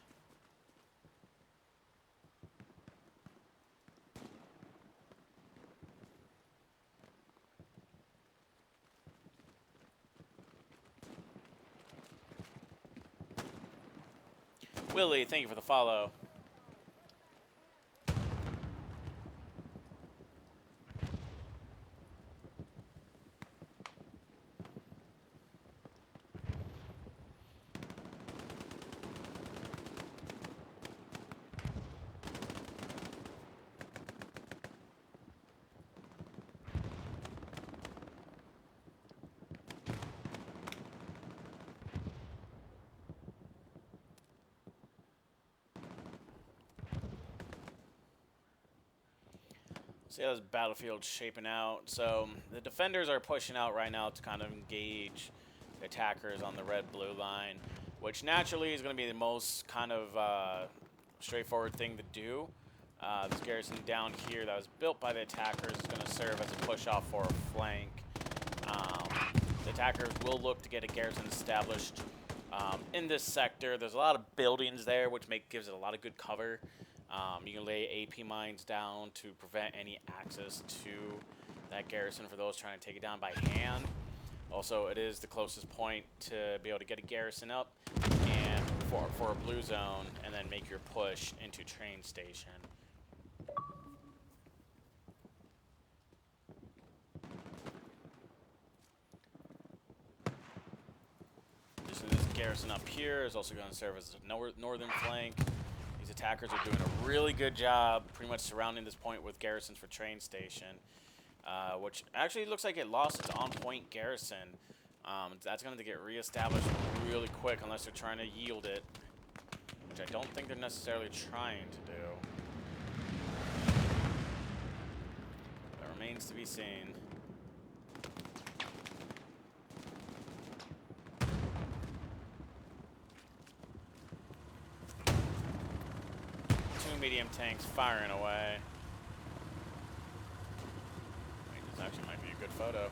Willie, thank you for the follow. See how this battlefield's shaping out. So the defenders are pushing out right now to kind of engage the attackers on the red-blue line, which naturally is going to be the most kind of straightforward thing to do. This garrison down here that was built by the attackers is going to serve as a push-off for a flank. The attackers will look to get a garrison established in this sector. There's a lot of buildings there, which gives it a lot of good cover. You can lay AP mines down to prevent any access to that garrison for those trying to take it down by hand. Also, it is the closest point to be able to get a garrison up and for a blue zone, and then make your push into train station. This garrison up here is also going to serve as a northern flank. These attackers are doing a really good job pretty much surrounding this point with garrisons for train station, which actually looks like it lost its on-point garrison. That's going to get reestablished really quick unless they're trying to yield it, which I don't think they're necessarily trying to do. That remains to be seen. Medium tanks firing away. I think this actually might be a good photo.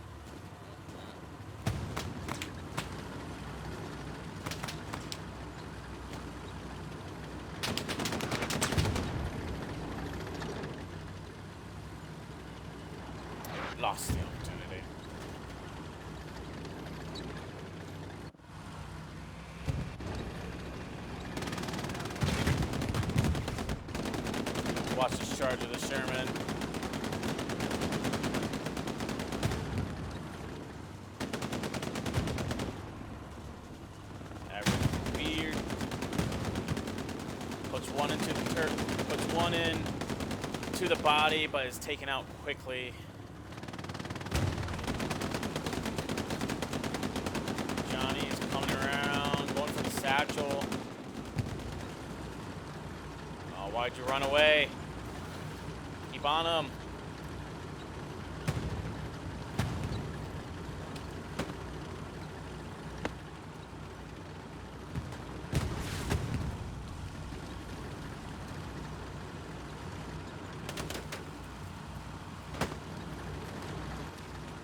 Lost the opportunity. Watch this charge of the Sherman. Weird. Puts one in to the body, but is taken out quickly. Johnny is coming around, going for the satchel. Oh, why'd you run away? Keep on him.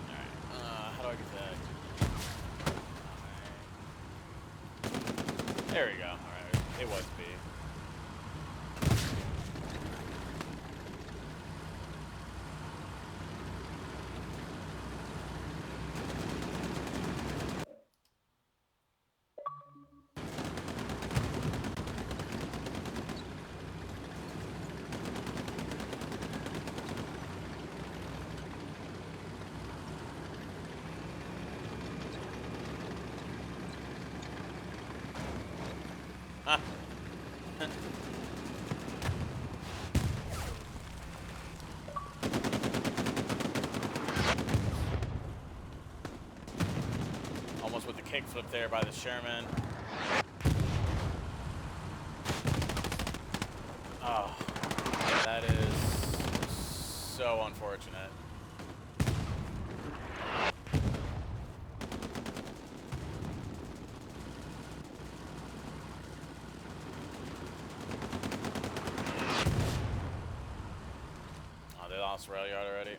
Alright, how do I get that? There we go. Alright, it was B. Huh. Almost with the kickflip there by the Sherman. Oh, that is so unfortunate. Lost rail yard already.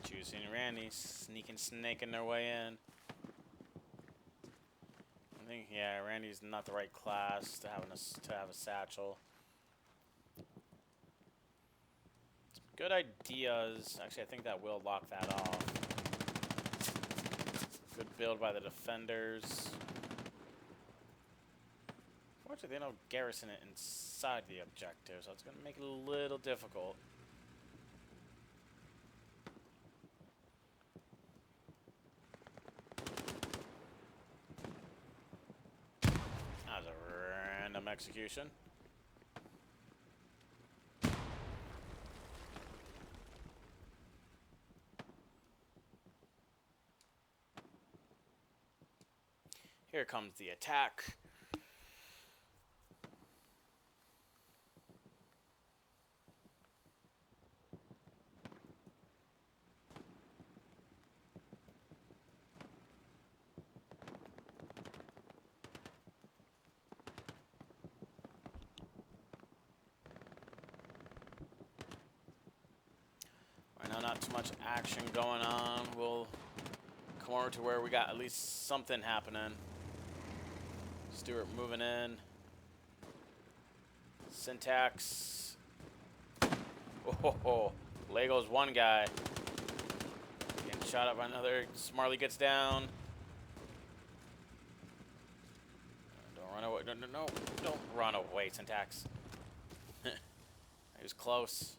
Juicy and Randy snaking their way in. I think, yeah, Randy's not the right class to have a satchel. Good ideas. Actually, I think that will lock that off. Good build by the defenders. Fortunately, they don't garrison it inside the objective, so it's going to make it a little difficult. execution. Here comes the attack. Right now, not too much action going on. We'll come over to where we got at least something happening. Stewart moving in. Syntax. Oh, Lego's one guy. Getting shot up by another. Smarly gets down. Don't run away. No. Don't run away, Syntax. He was close.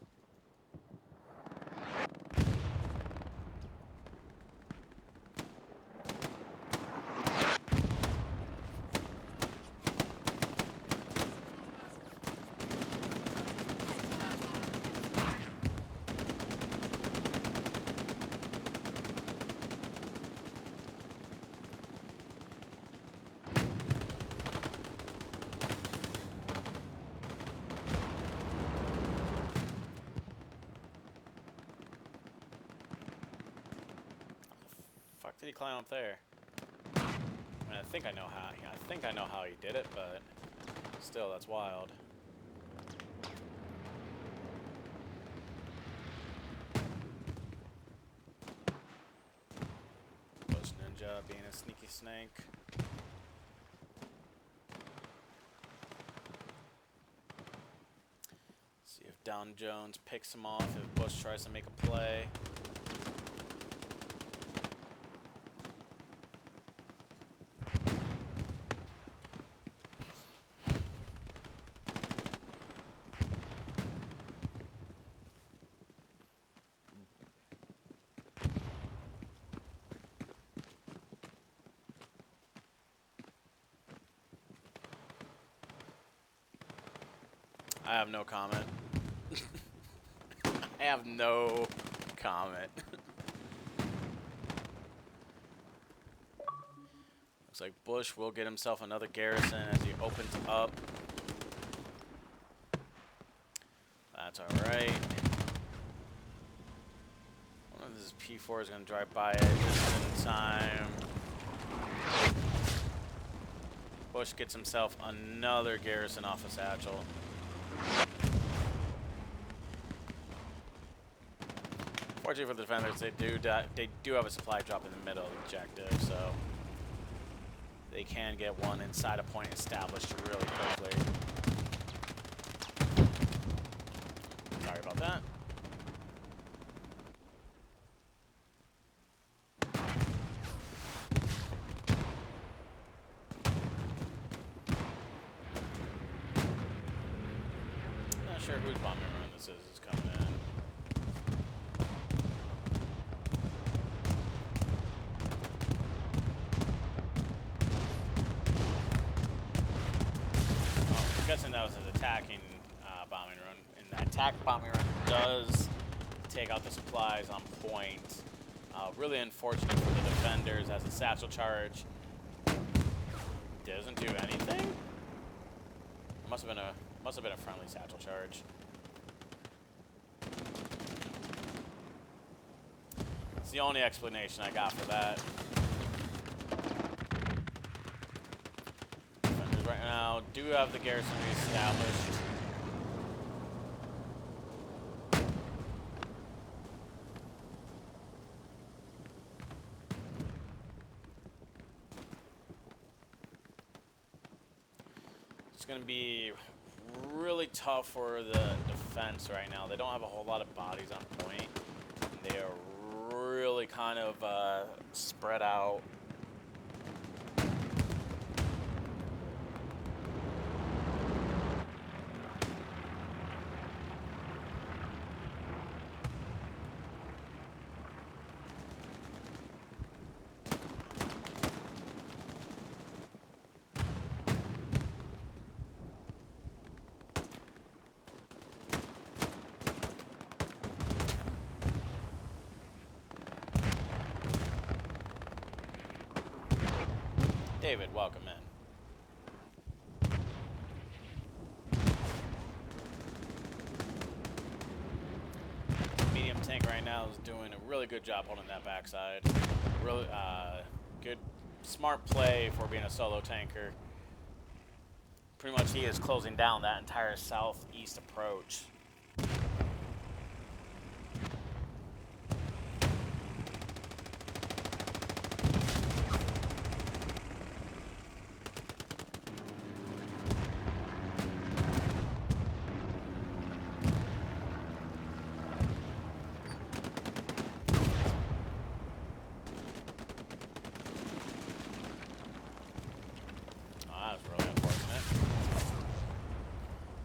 Fuck did he climb up there? I mean, I think I know how. I think I know how he did it, but still, that's wild. Bush Ninja being a sneaky snake. See if Down Jones picks him off. If Bush tries to make a play. I have no comment. I have no comment. Looks like Bush will get himself another garrison as he opens up. That's alright. One of this P4 is going to drive by it just in time. Bush gets himself another garrison off of Satchel. Fortunately for the defenders, they do have a supply drop in the middle of the objective, so they can get one inside a point established really quickly. Sorry about that. Not sure whose bombing run this is coming in. I'm guessing that was an attacking bombing run, and that attack bombing run does take out the supplies on point. Really unfortunate for the defenders as a satchel charge doesn't do anything. Must have been a friendly satchel charge. It's the only explanation I got for that. Defenders right now do have the garrison reestablished. It's going to be really tough for the defense right now. They don't have a whole lot of bodies on point. They are really kind of spread out. David, welcome in. Medium tank right now is doing a really good job holding that backside. Really good, smart play for being a solo tanker. Pretty much he is closing down that entire southeast approach.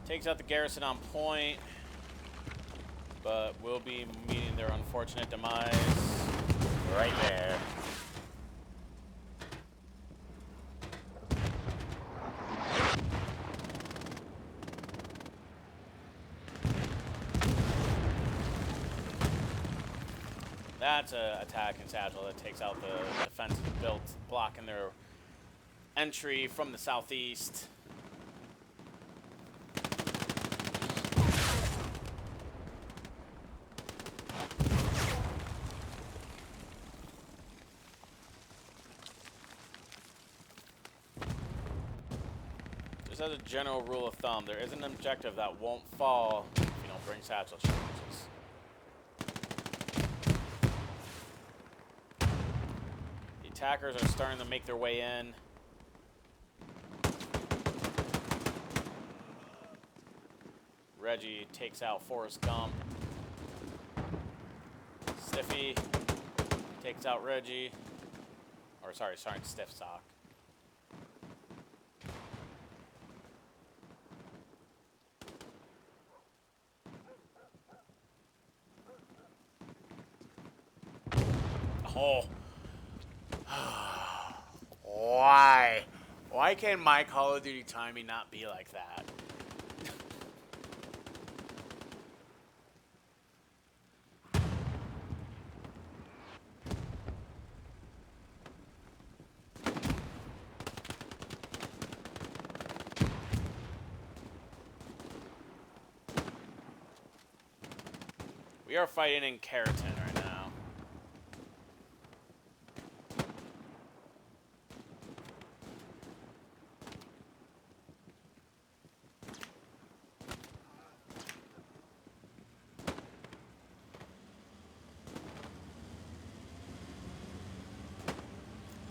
Takes out the garrison on point, but will be meeting their unfortunate demise right there. That's an attack and satchel that takes out the defense built, blocking their entry from the southeast. Just as a general rule of thumb, there is an objective that won't fall if you don't bring satchel charges. The attackers are starting to make their way in. Reggie takes out Forrest Gump. Stiffy takes out Reggie. Or sorry, Stiff Sock. Oh. Why? Why can my Call of Duty timing not be like that? We are fighting in Keratin right now.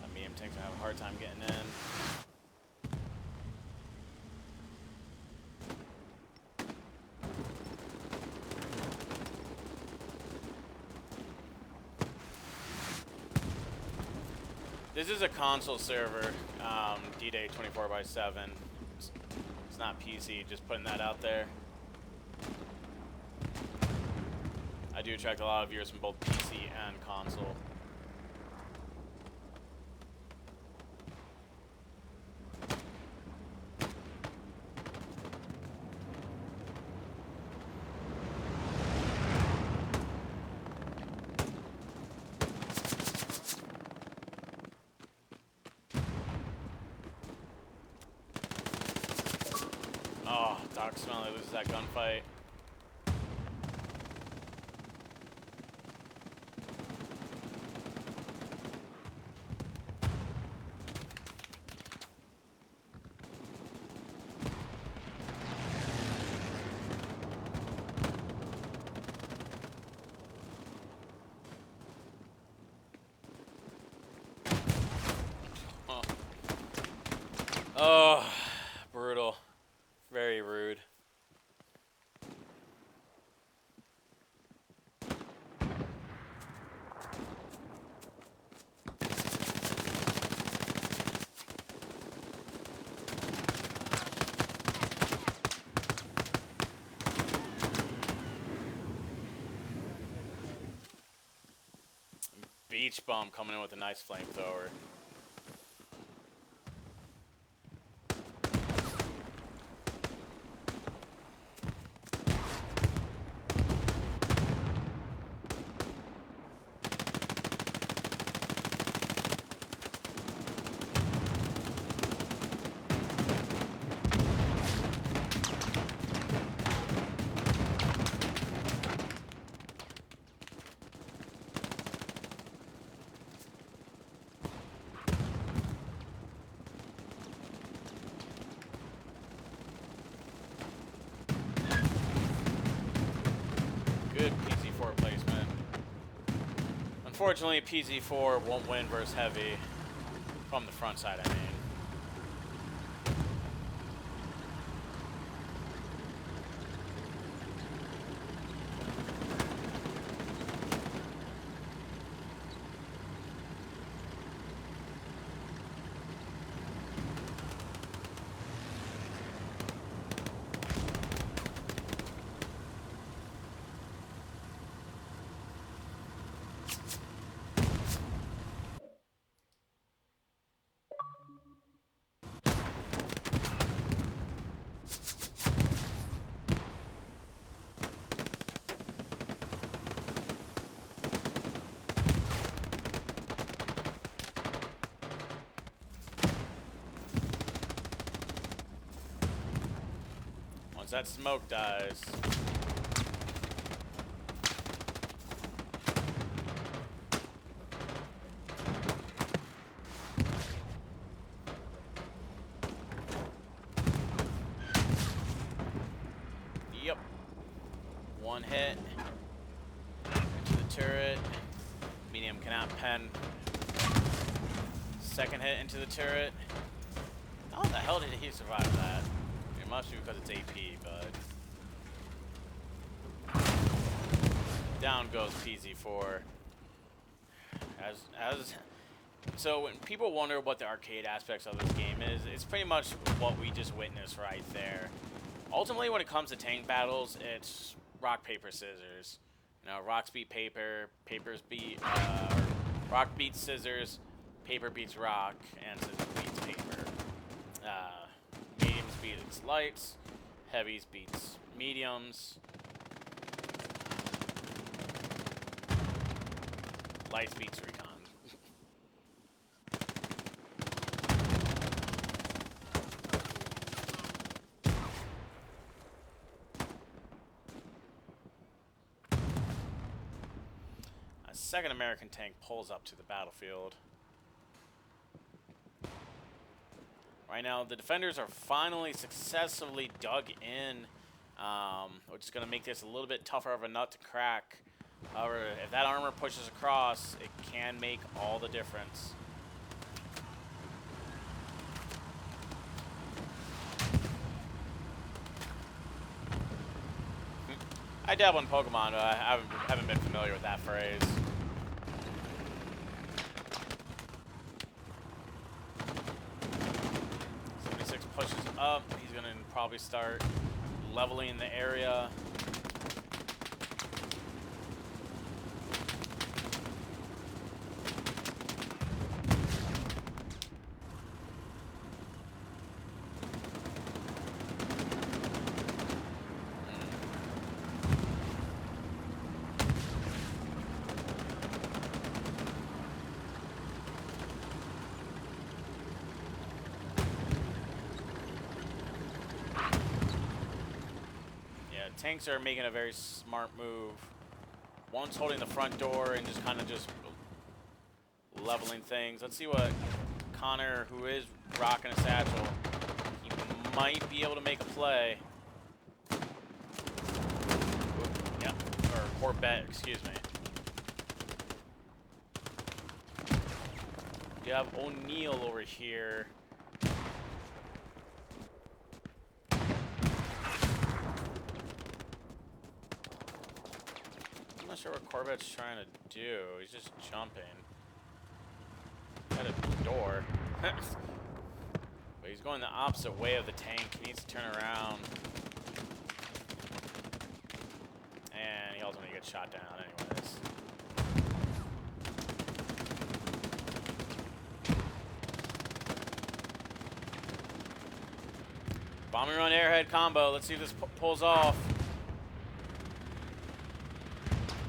The medium tanks have a hard time getting in. This is a console server, D-Day 24/7. It's not PC, just putting that out there. I do attract a lot of viewers from both PC and console. Oh, Doc Smelly loses that gunfight. Oh, brutal. Very rude. Beach Bum coming in with a nice flamethrower. Unfortunately, PZ4 won't win versus heavy from the front side, I mean. Once that smoke dies. Yep. One hit. Into the turret. Medium cannot pen. Second hit into the turret. How the hell did he survive that? It must be because it's AP, but down goes PZ4. So when people wonder what the arcade aspects of this game is, it's pretty much what we just witnessed right there. Ultimately, when it comes to tank battles, it's rock, paper, scissors. You know, rocks beat paper, rock beats scissors, paper beats rock, and scissors beats paper. Mediums beats lights, heavies beats mediums, lights beats recon. A second American tank pulls up to the battlefield. Right now, the defenders are finally successfully dug in, which is going to make this a little bit tougher of a nut to crack. However, if that armor pushes across, it can make all the difference. I dabble in Pokemon, but I haven't been familiar with that phrase. Pushes up, he's gonna probably start leveling the area. Tanks are making a very smart move. One's holding the front door and just kind of just leveling things. Let's see what Connor, who is rocking a satchel, he might be able to make a play. Yep, or Corvette, excuse me. You have O'Neal over here. I'm not sure what Corvette's trying to do. He's just jumping. At a door. But he's going the opposite way of the tank. He needs to turn around. And he ultimately gets shot down anyways. Bombing run airhead combo. Let's see if this pulls off.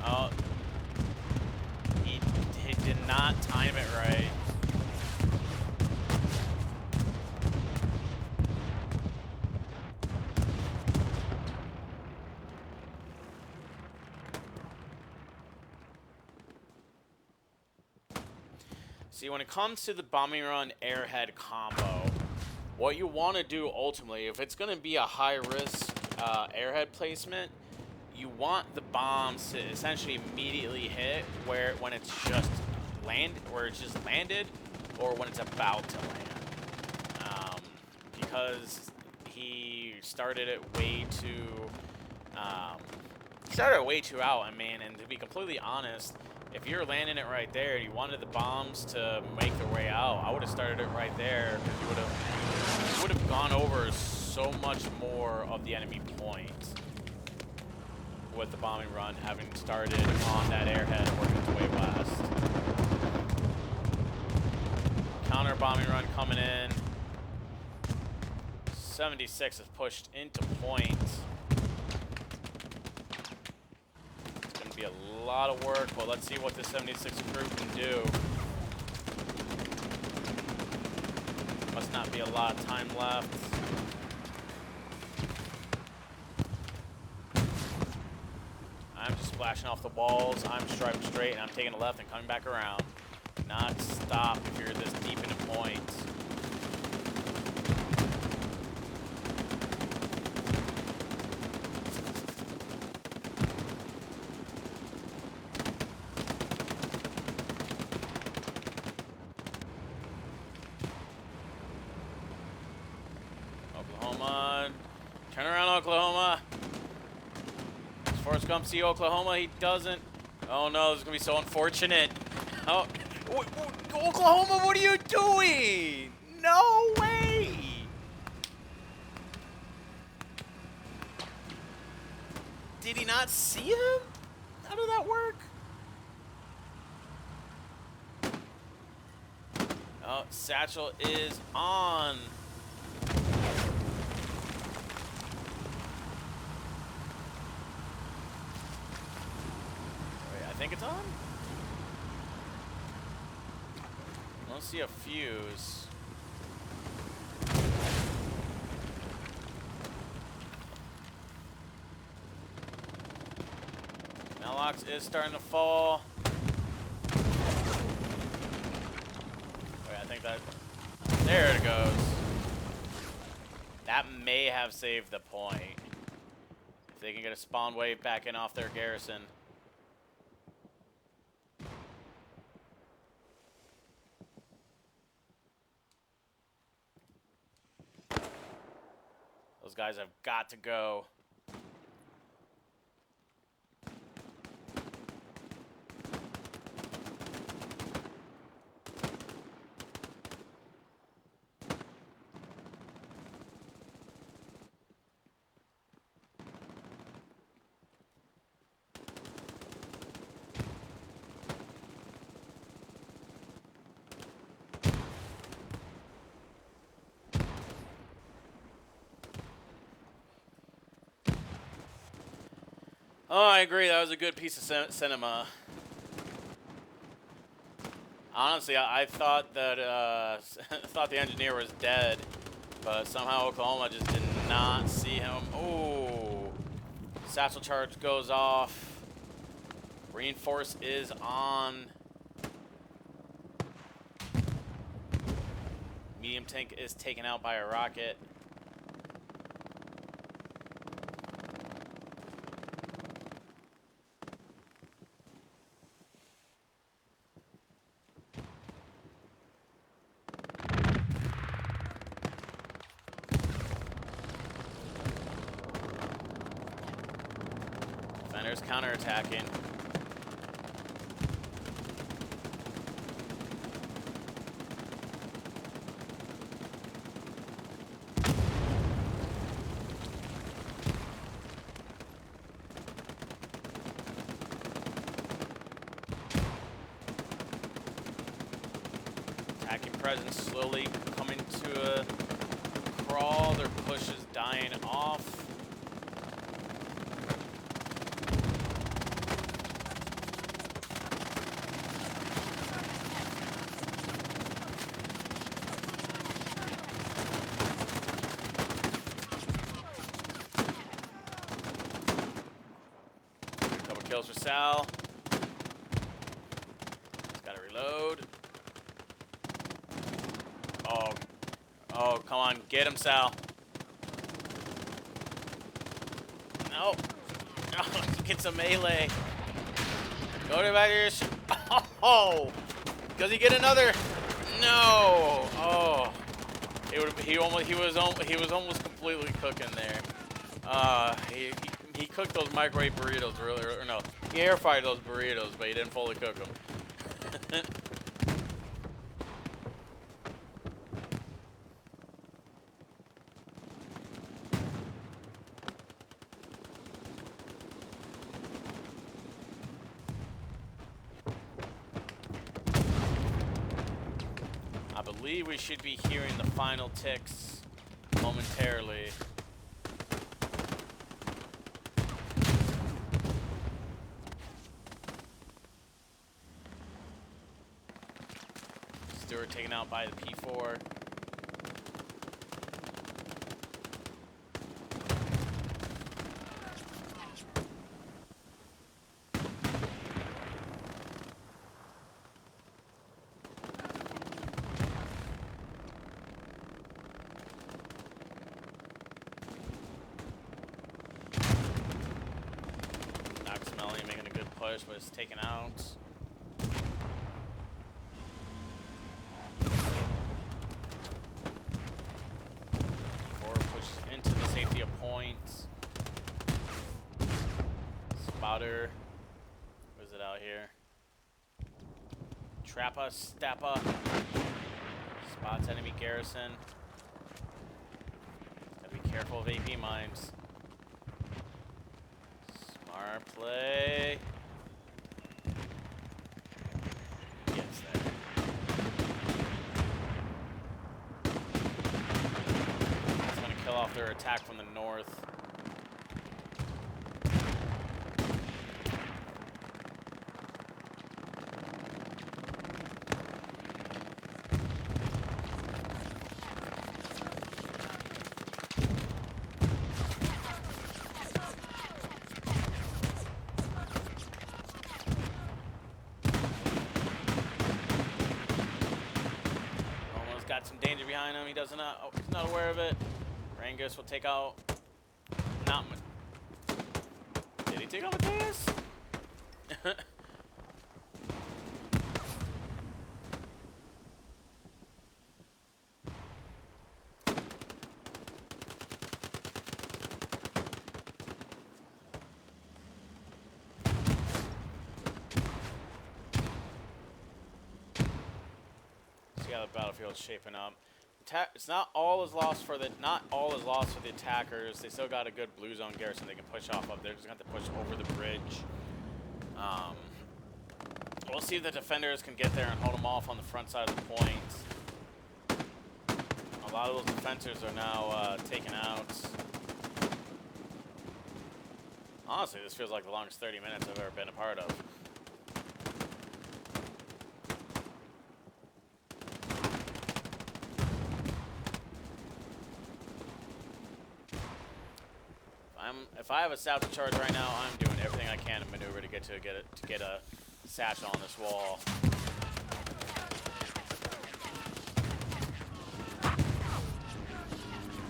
Oh, he did not time it right. See, when it comes to the bombing run airhead combo, what you want to do ultimately, if it's going to be a high risk airhead placement, you want the bombs to essentially immediately hit when it's just landed, or when it's about to land. Because he started it way too out. I mean, and to be completely honest, if you're landing it right there and you wanted the bombs to make their way out, I would have started it right there, because you would have gone over so much more of the enemy points with the bombing run having started on that airhead and working its way west. Counter bombing run coming in. 76 is pushed into point. It's going to be a lot of work, but let's see what this 76 crew can do. Must not be a lot of time left. I'm just splashing off the walls. I'm striping straight, and I'm taking a left and coming back around. Not stop if you're this deep into points. Oklahoma. Turn around, Oklahoma. Does Forrest Gump see Oklahoma? He doesn't. Oh no, this is going to be so unfortunate. Oh, Oklahoma, what are you doing? No way! Did he not see him? How did that work? Oh, Satchel is on. Wait, I think it's on? I don't see a fuse. Malox is starting to fall. Wait, I think that... There it goes. That may have saved the point. If they can get a spawn wave back in off their garrison. Those guys have got to go. Oh, I agree. That was a good piece of cinema. Honestly, I thought that thought the engineer was dead, but somehow Oklahoma just did not see him. Oh, satchel charge goes off. Reinforce is on. Medium tank is taken out by a rocket. Defenders counterattacking. Attacking presence slowly coming to a crawl. Their push is dying off. Couple kills for Sal. He's got to reload. Oh, come on. Get him, Sal. No. Oh, gets a melee. Go to back here. Oh, does he get another? No. Oh, he was almost completely cooking there. He cooked those microwave burritos earlier. Or no, he air fried those burritos, but he didn't fully cook them. I believe we should be hearing the final ticks momentarily. Stewart taken out by the P4. Smelly making a good push, but it's taken out. Pushes into the safety of points. Spotter. Where's it out here? Trappa, Stappa. Spots enemy garrison. Gotta be careful of AP mines. Smart play. Gets there. It's gonna kill off their attack from the north. Got some danger behind him. He doesn't. He's not aware of it. Rangus will take out. Not. Did he take out Mateus? See how the battlefield's shaping up. It's not all is lost for the attackers. They still got a good blue zone garrison they can push off of. They're just gonna have to push over the bridge. We'll see if the defenders can get there and hold them off on the front side of the point. A lot of those defenders are now taken out. Honestly, this feels like the longest 30 minutes I've ever been a part of. If I have a salvage charge right now, I'm doing everything I can to maneuver to get a satchel on this wall.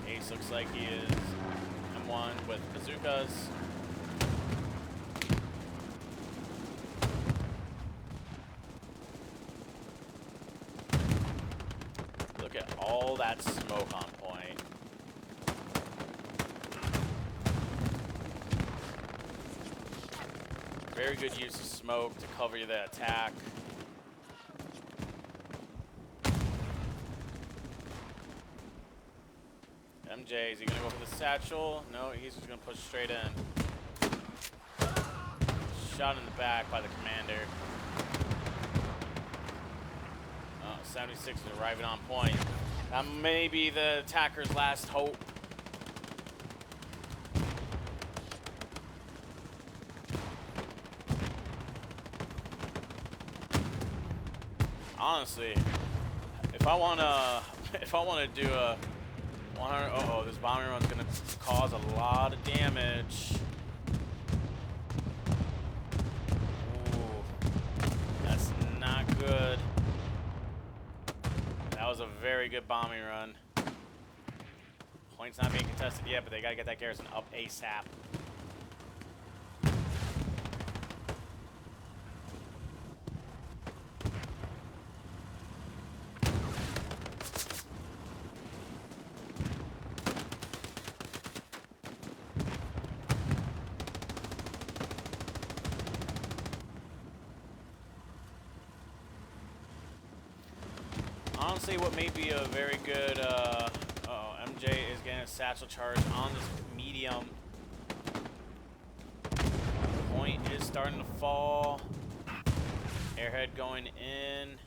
Ace looks like he is M1 with bazookas. Look at all that smoke on point. Very good use of smoke to cover the attack. MJ, is he gonna go for the satchel? No, he's just gonna push straight in. Shot in the back by the commander. Oh, 76 is arriving on point. That may be the attacker's last hope. Honestly, if I wanna do a 100, uh-oh, this bombing run's gonna cause a lot of damage. Ooh, that's not good. That was a very good bombing run. Point's not being contested yet, but they gotta get that garrison up ASAP. honestly what may be a very good, MJ is getting a satchel charge on this medium. Point is starting to fall. Airhead going in.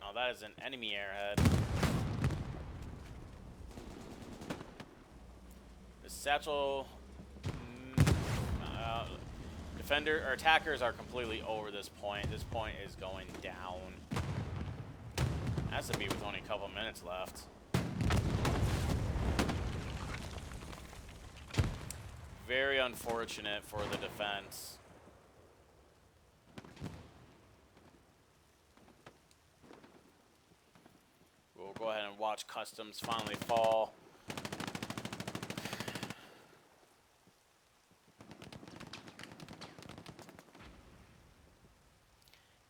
Oh, that is an enemy airhead. The satchel... defender or attackers are completely over this point. This point is going down. Has to be with only a couple minutes left. Very unfortunate for the defense. We'll go ahead and watch Customs finally fall.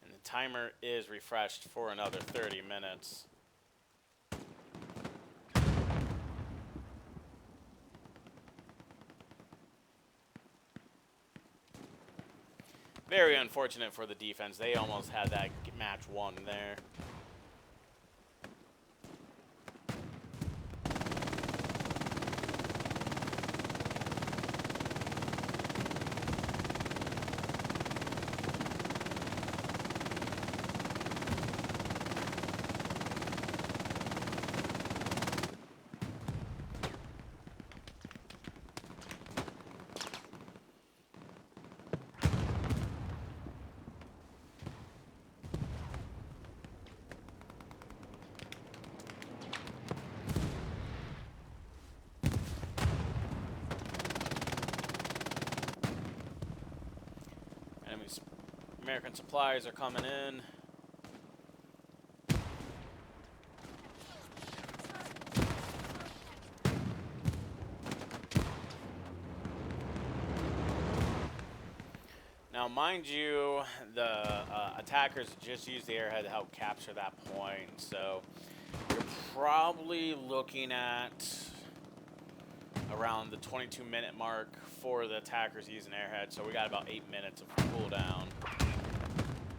And the timer is refreshed for another 30 minutes. Very unfortunate for the defense. They almost had that match won there. American supplies are coming in. Now, mind you, the attackers just used the airhead to help capture that point, so you're probably looking at around the 22-minute mark for the attackers using airhead, so we got about 8 minutes of cooldown.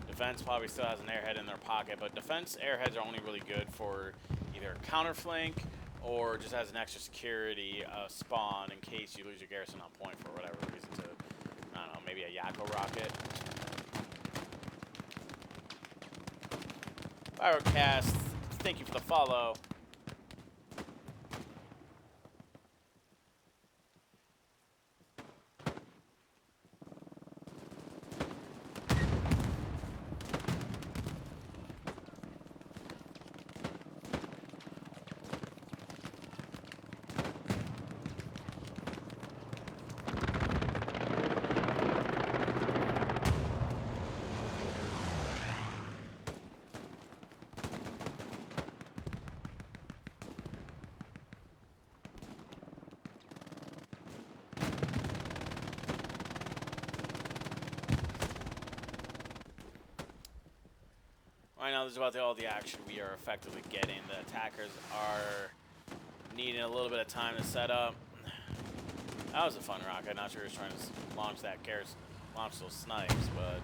Defense probably still has an airhead in their pocket, but defense airheads are only really good for either counterflank or just as an extra security spawn in case you lose your garrison on point for whatever reason to, I don't know, maybe a Yakko rocket. Pyrocast, thank you for the follow. Right now, this is about all the action we are effectively getting. The attackers are needing a little bit of time to set up. That was a fun rocket. Not sure he was trying to launch that launch those snipes, but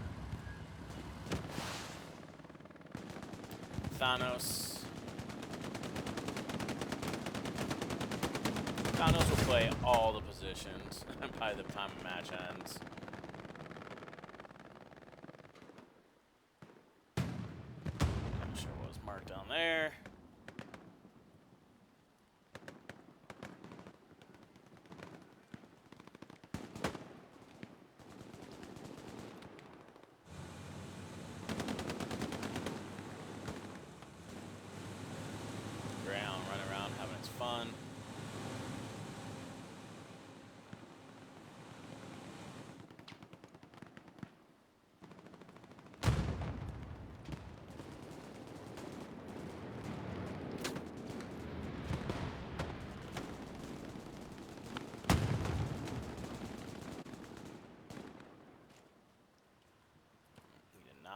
Thanos will play all the positions by the time the match ends. Mark down there. Ground, running around, having its fun.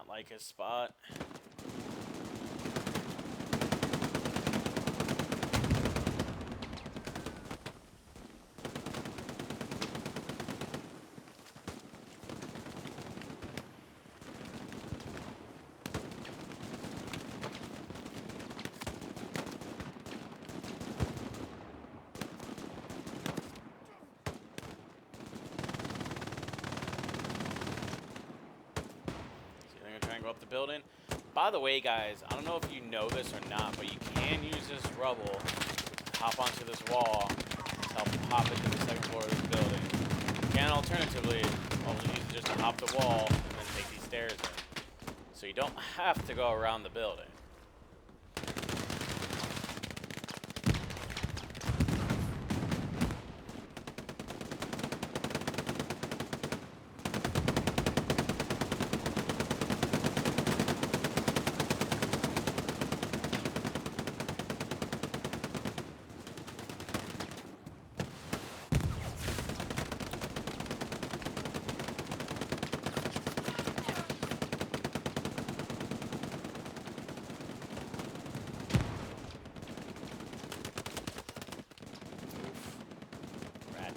Like his spot. the building. By the way, guys, I don't know if you know this or not, but you can use this rubble to hop onto this wall to help hop into the second floor of this building. You can alternatively also use it just to hop the wall and then take these stairs in. So you don't have to go around the building.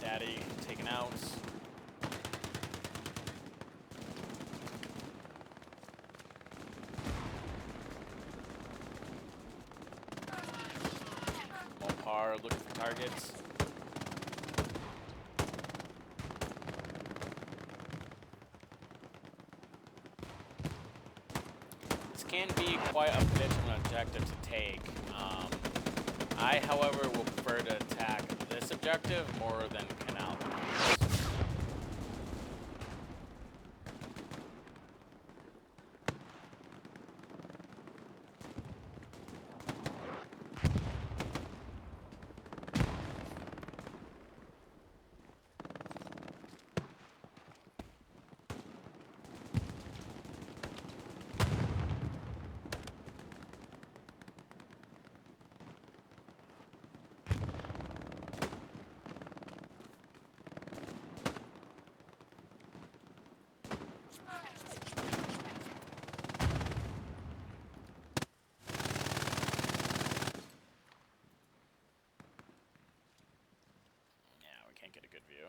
Daddy taken out. Mopar looking for targets. This can be quite a bit of an objective to take. I, however, will prefer to attack this objective more than Canal. Can't get a good view.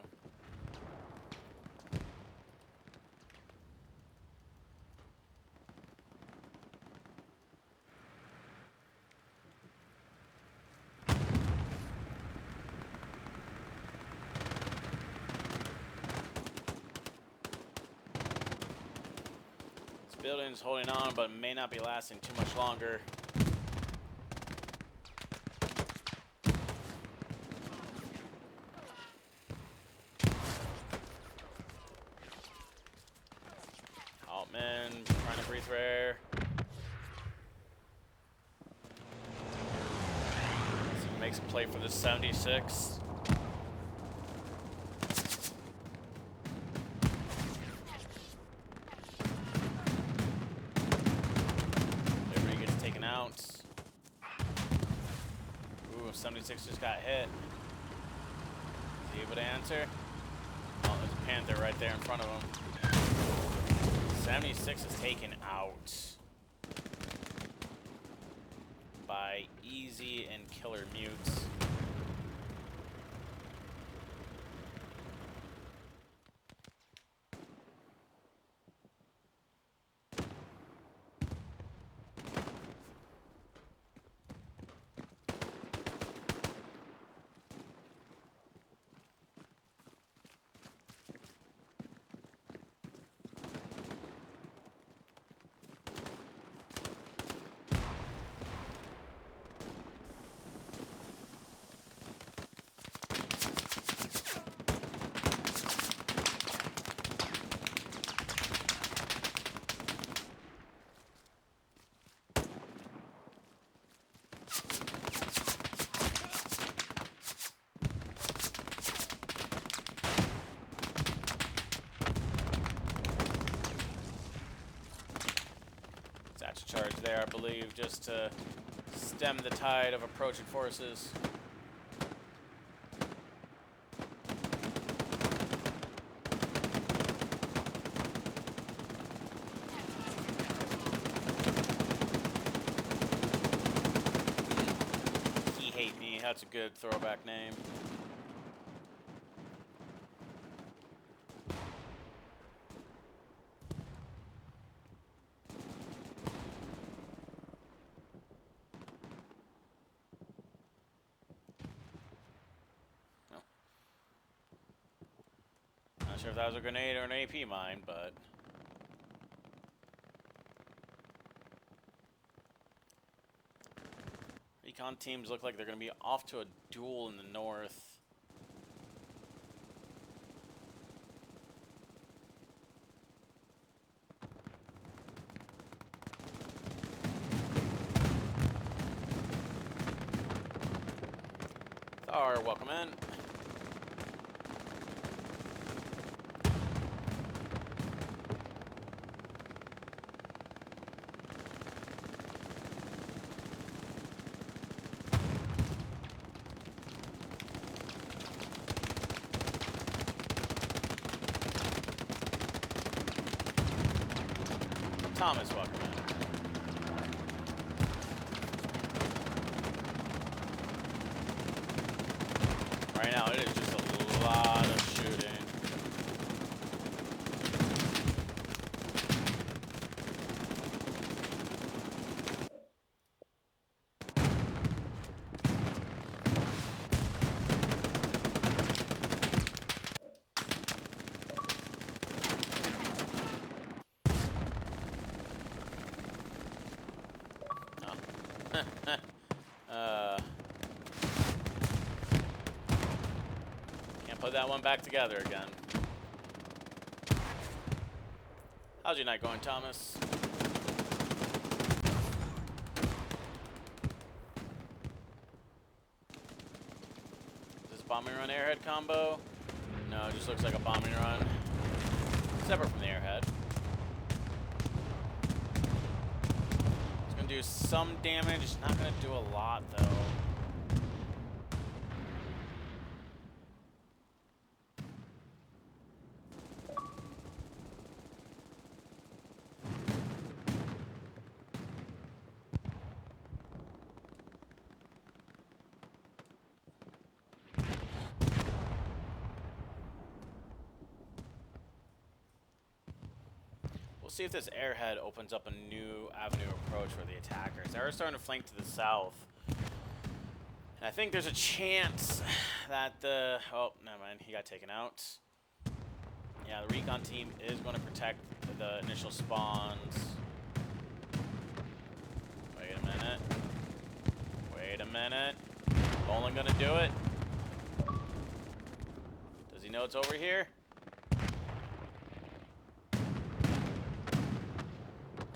This building's holding on, but may not be lasting too much longer. Altman trying to breathe for air. So he makes a play for the 76. Liberty gets taken out. Ooh, 76 just got hit. Is he able to answer? Oh, there's a Panther right there in front of him. 76 is taken out by easy and killer mutes. Charge there, I believe, just to stem the tide of approaching forces. He Hate Me, that's a good throwback name. Not sure if that was a grenade or an AP mine, but recon teams look like they're going to be off to a duel in the north. Thar, welcome in. Thomas, welcome in. Right now, it is just a lot of shooting. Can't put that one back together again. How's your night going, Thomas? Is this bombing run airhead combo? No, it just looks like a bombing run. Separate from the airhead. It's gonna do some damage. It's not gonna do a lot though. See if this airhead opens up a new avenue approach for the attackers. They're starting to flank to the south. And I think there's a chance that the... Oh, never mind. He got taken out. Yeah, the recon team is going to protect the initial spawns. Wait a minute. Wait a minute. Only going to do it. Does he know it's over here?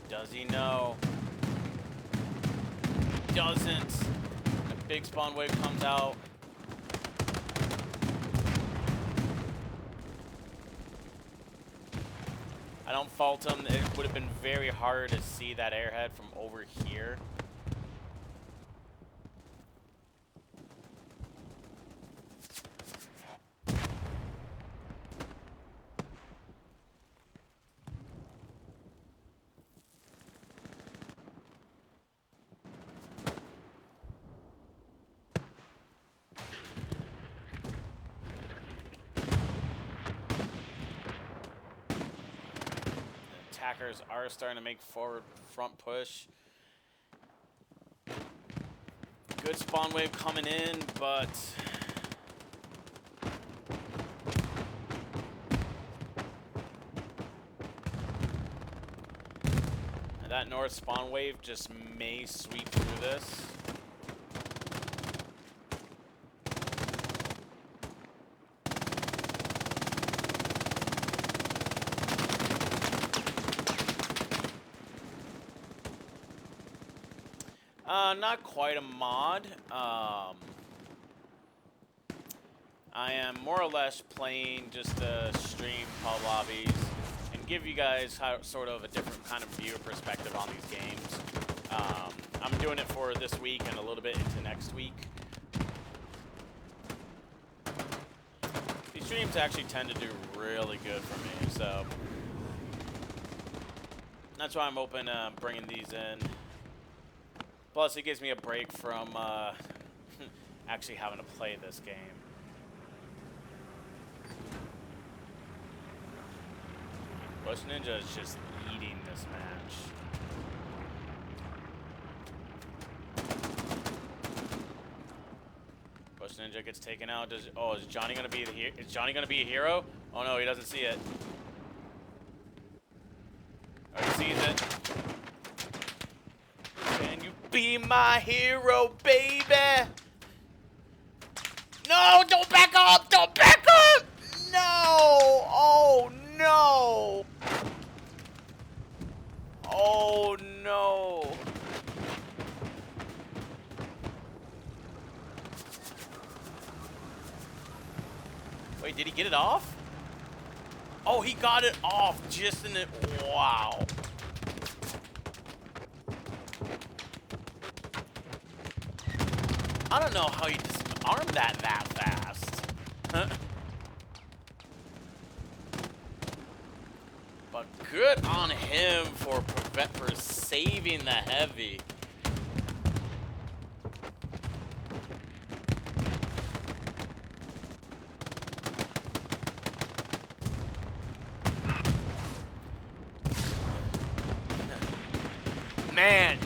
Does he know? He doesn't. The big spawn wave comes out. I don't fault him. It would have been very hard to see that airhead from over here. Attackers are starting to make forward front push. Good spawn wave coming in, but and that north spawn wave just may sweep through this. Not quite a mod. I am more or less playing just to stream pub lobbies and give you guys sort of a different kind of view perspective on these games. I'm doing it for this week and a little bit into next week. These streams actually tend to do really good for me, so that's why I'm open to bringing these in. Plus, it gives me a break from actually having to play this game. Bush Ninja is just eating this match. Bush Ninja gets taken out. Is Johnny gonna be is Johnny gonna be a hero? Oh no, he doesn't see it. Oh, he sees it. Can you be Be my hero, baby. No, don't back up. Don't back up. No. Oh, no. Oh, no. Wait, did he get it off? Oh, he got it off just in it. Wow. I don't know how you disarmed that fast. But good on him for saving the heavy. Man.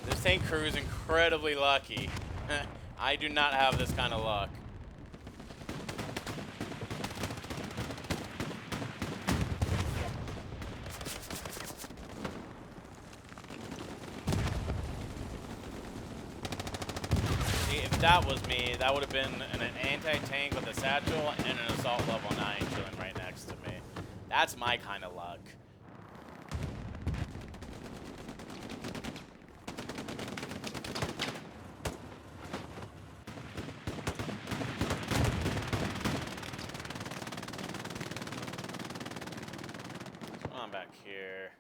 This tank crew is incredibly lucky. I do not have this kind of luck. See, if that was me, that would have been an anti-tank with a satchel and an assault level 9 chilling right next to me. That's my kind of luck. Come on back here.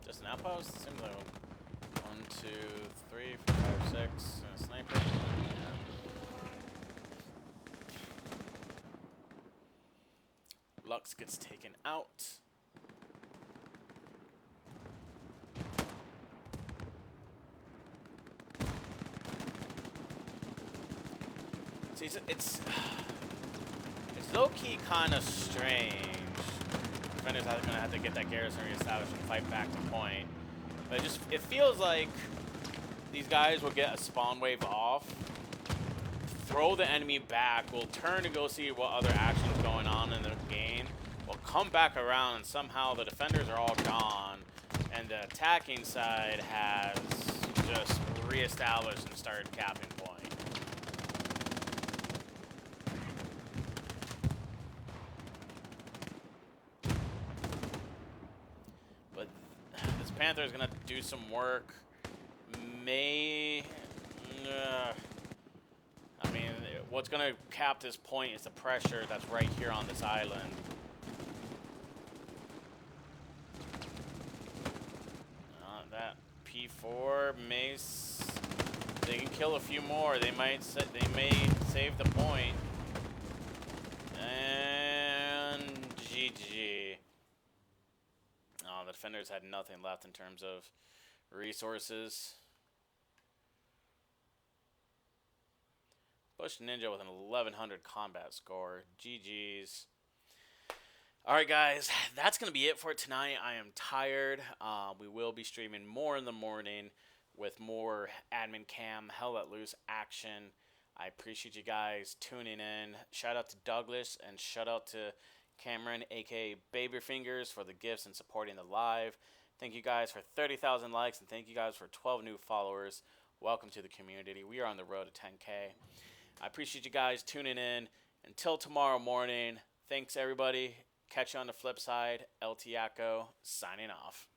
Just an outpost? Seems like 1, 2, 3, 4, 5, 6. And a sniper. Yeah. Lux gets taken out. See, it's low-key kind of strange. Defenders are gonna have to get that garrison reestablished and fight back to point. But it feels like these guys will get a spawn wave off, throw the enemy back, will turn to go see what other action's going on in the game, will come back around, and somehow the defenders are all gone, and the attacking side has just reestablished and started capping point. But this Panther is gonna do some work. I mean, what's gonna cap this point is the pressure that's right here on this island. That P4 mace, they can kill a few more. They may save the point. And GG. Oh, the defenders had nothing left in terms of resources. Bush Ninja with an 1100 combat score. GG's. Alright guys, that's going to be it for tonight. I am tired. We will be streaming more in the morning with more admin cam, Hell Let Loose action. I appreciate you guys tuning in. Shout out to Douglas and shout out to Cameron, aka Babyfingers, for the gifts and supporting the live. Thank you guys for 30,000 likes and thank you guys for 12 new followers. Welcome to the community. We are on the road to 10K. I appreciate you guys tuning in. Until tomorrow morning, thanks everybody. Catch you on the flip side. LT Acko signing off.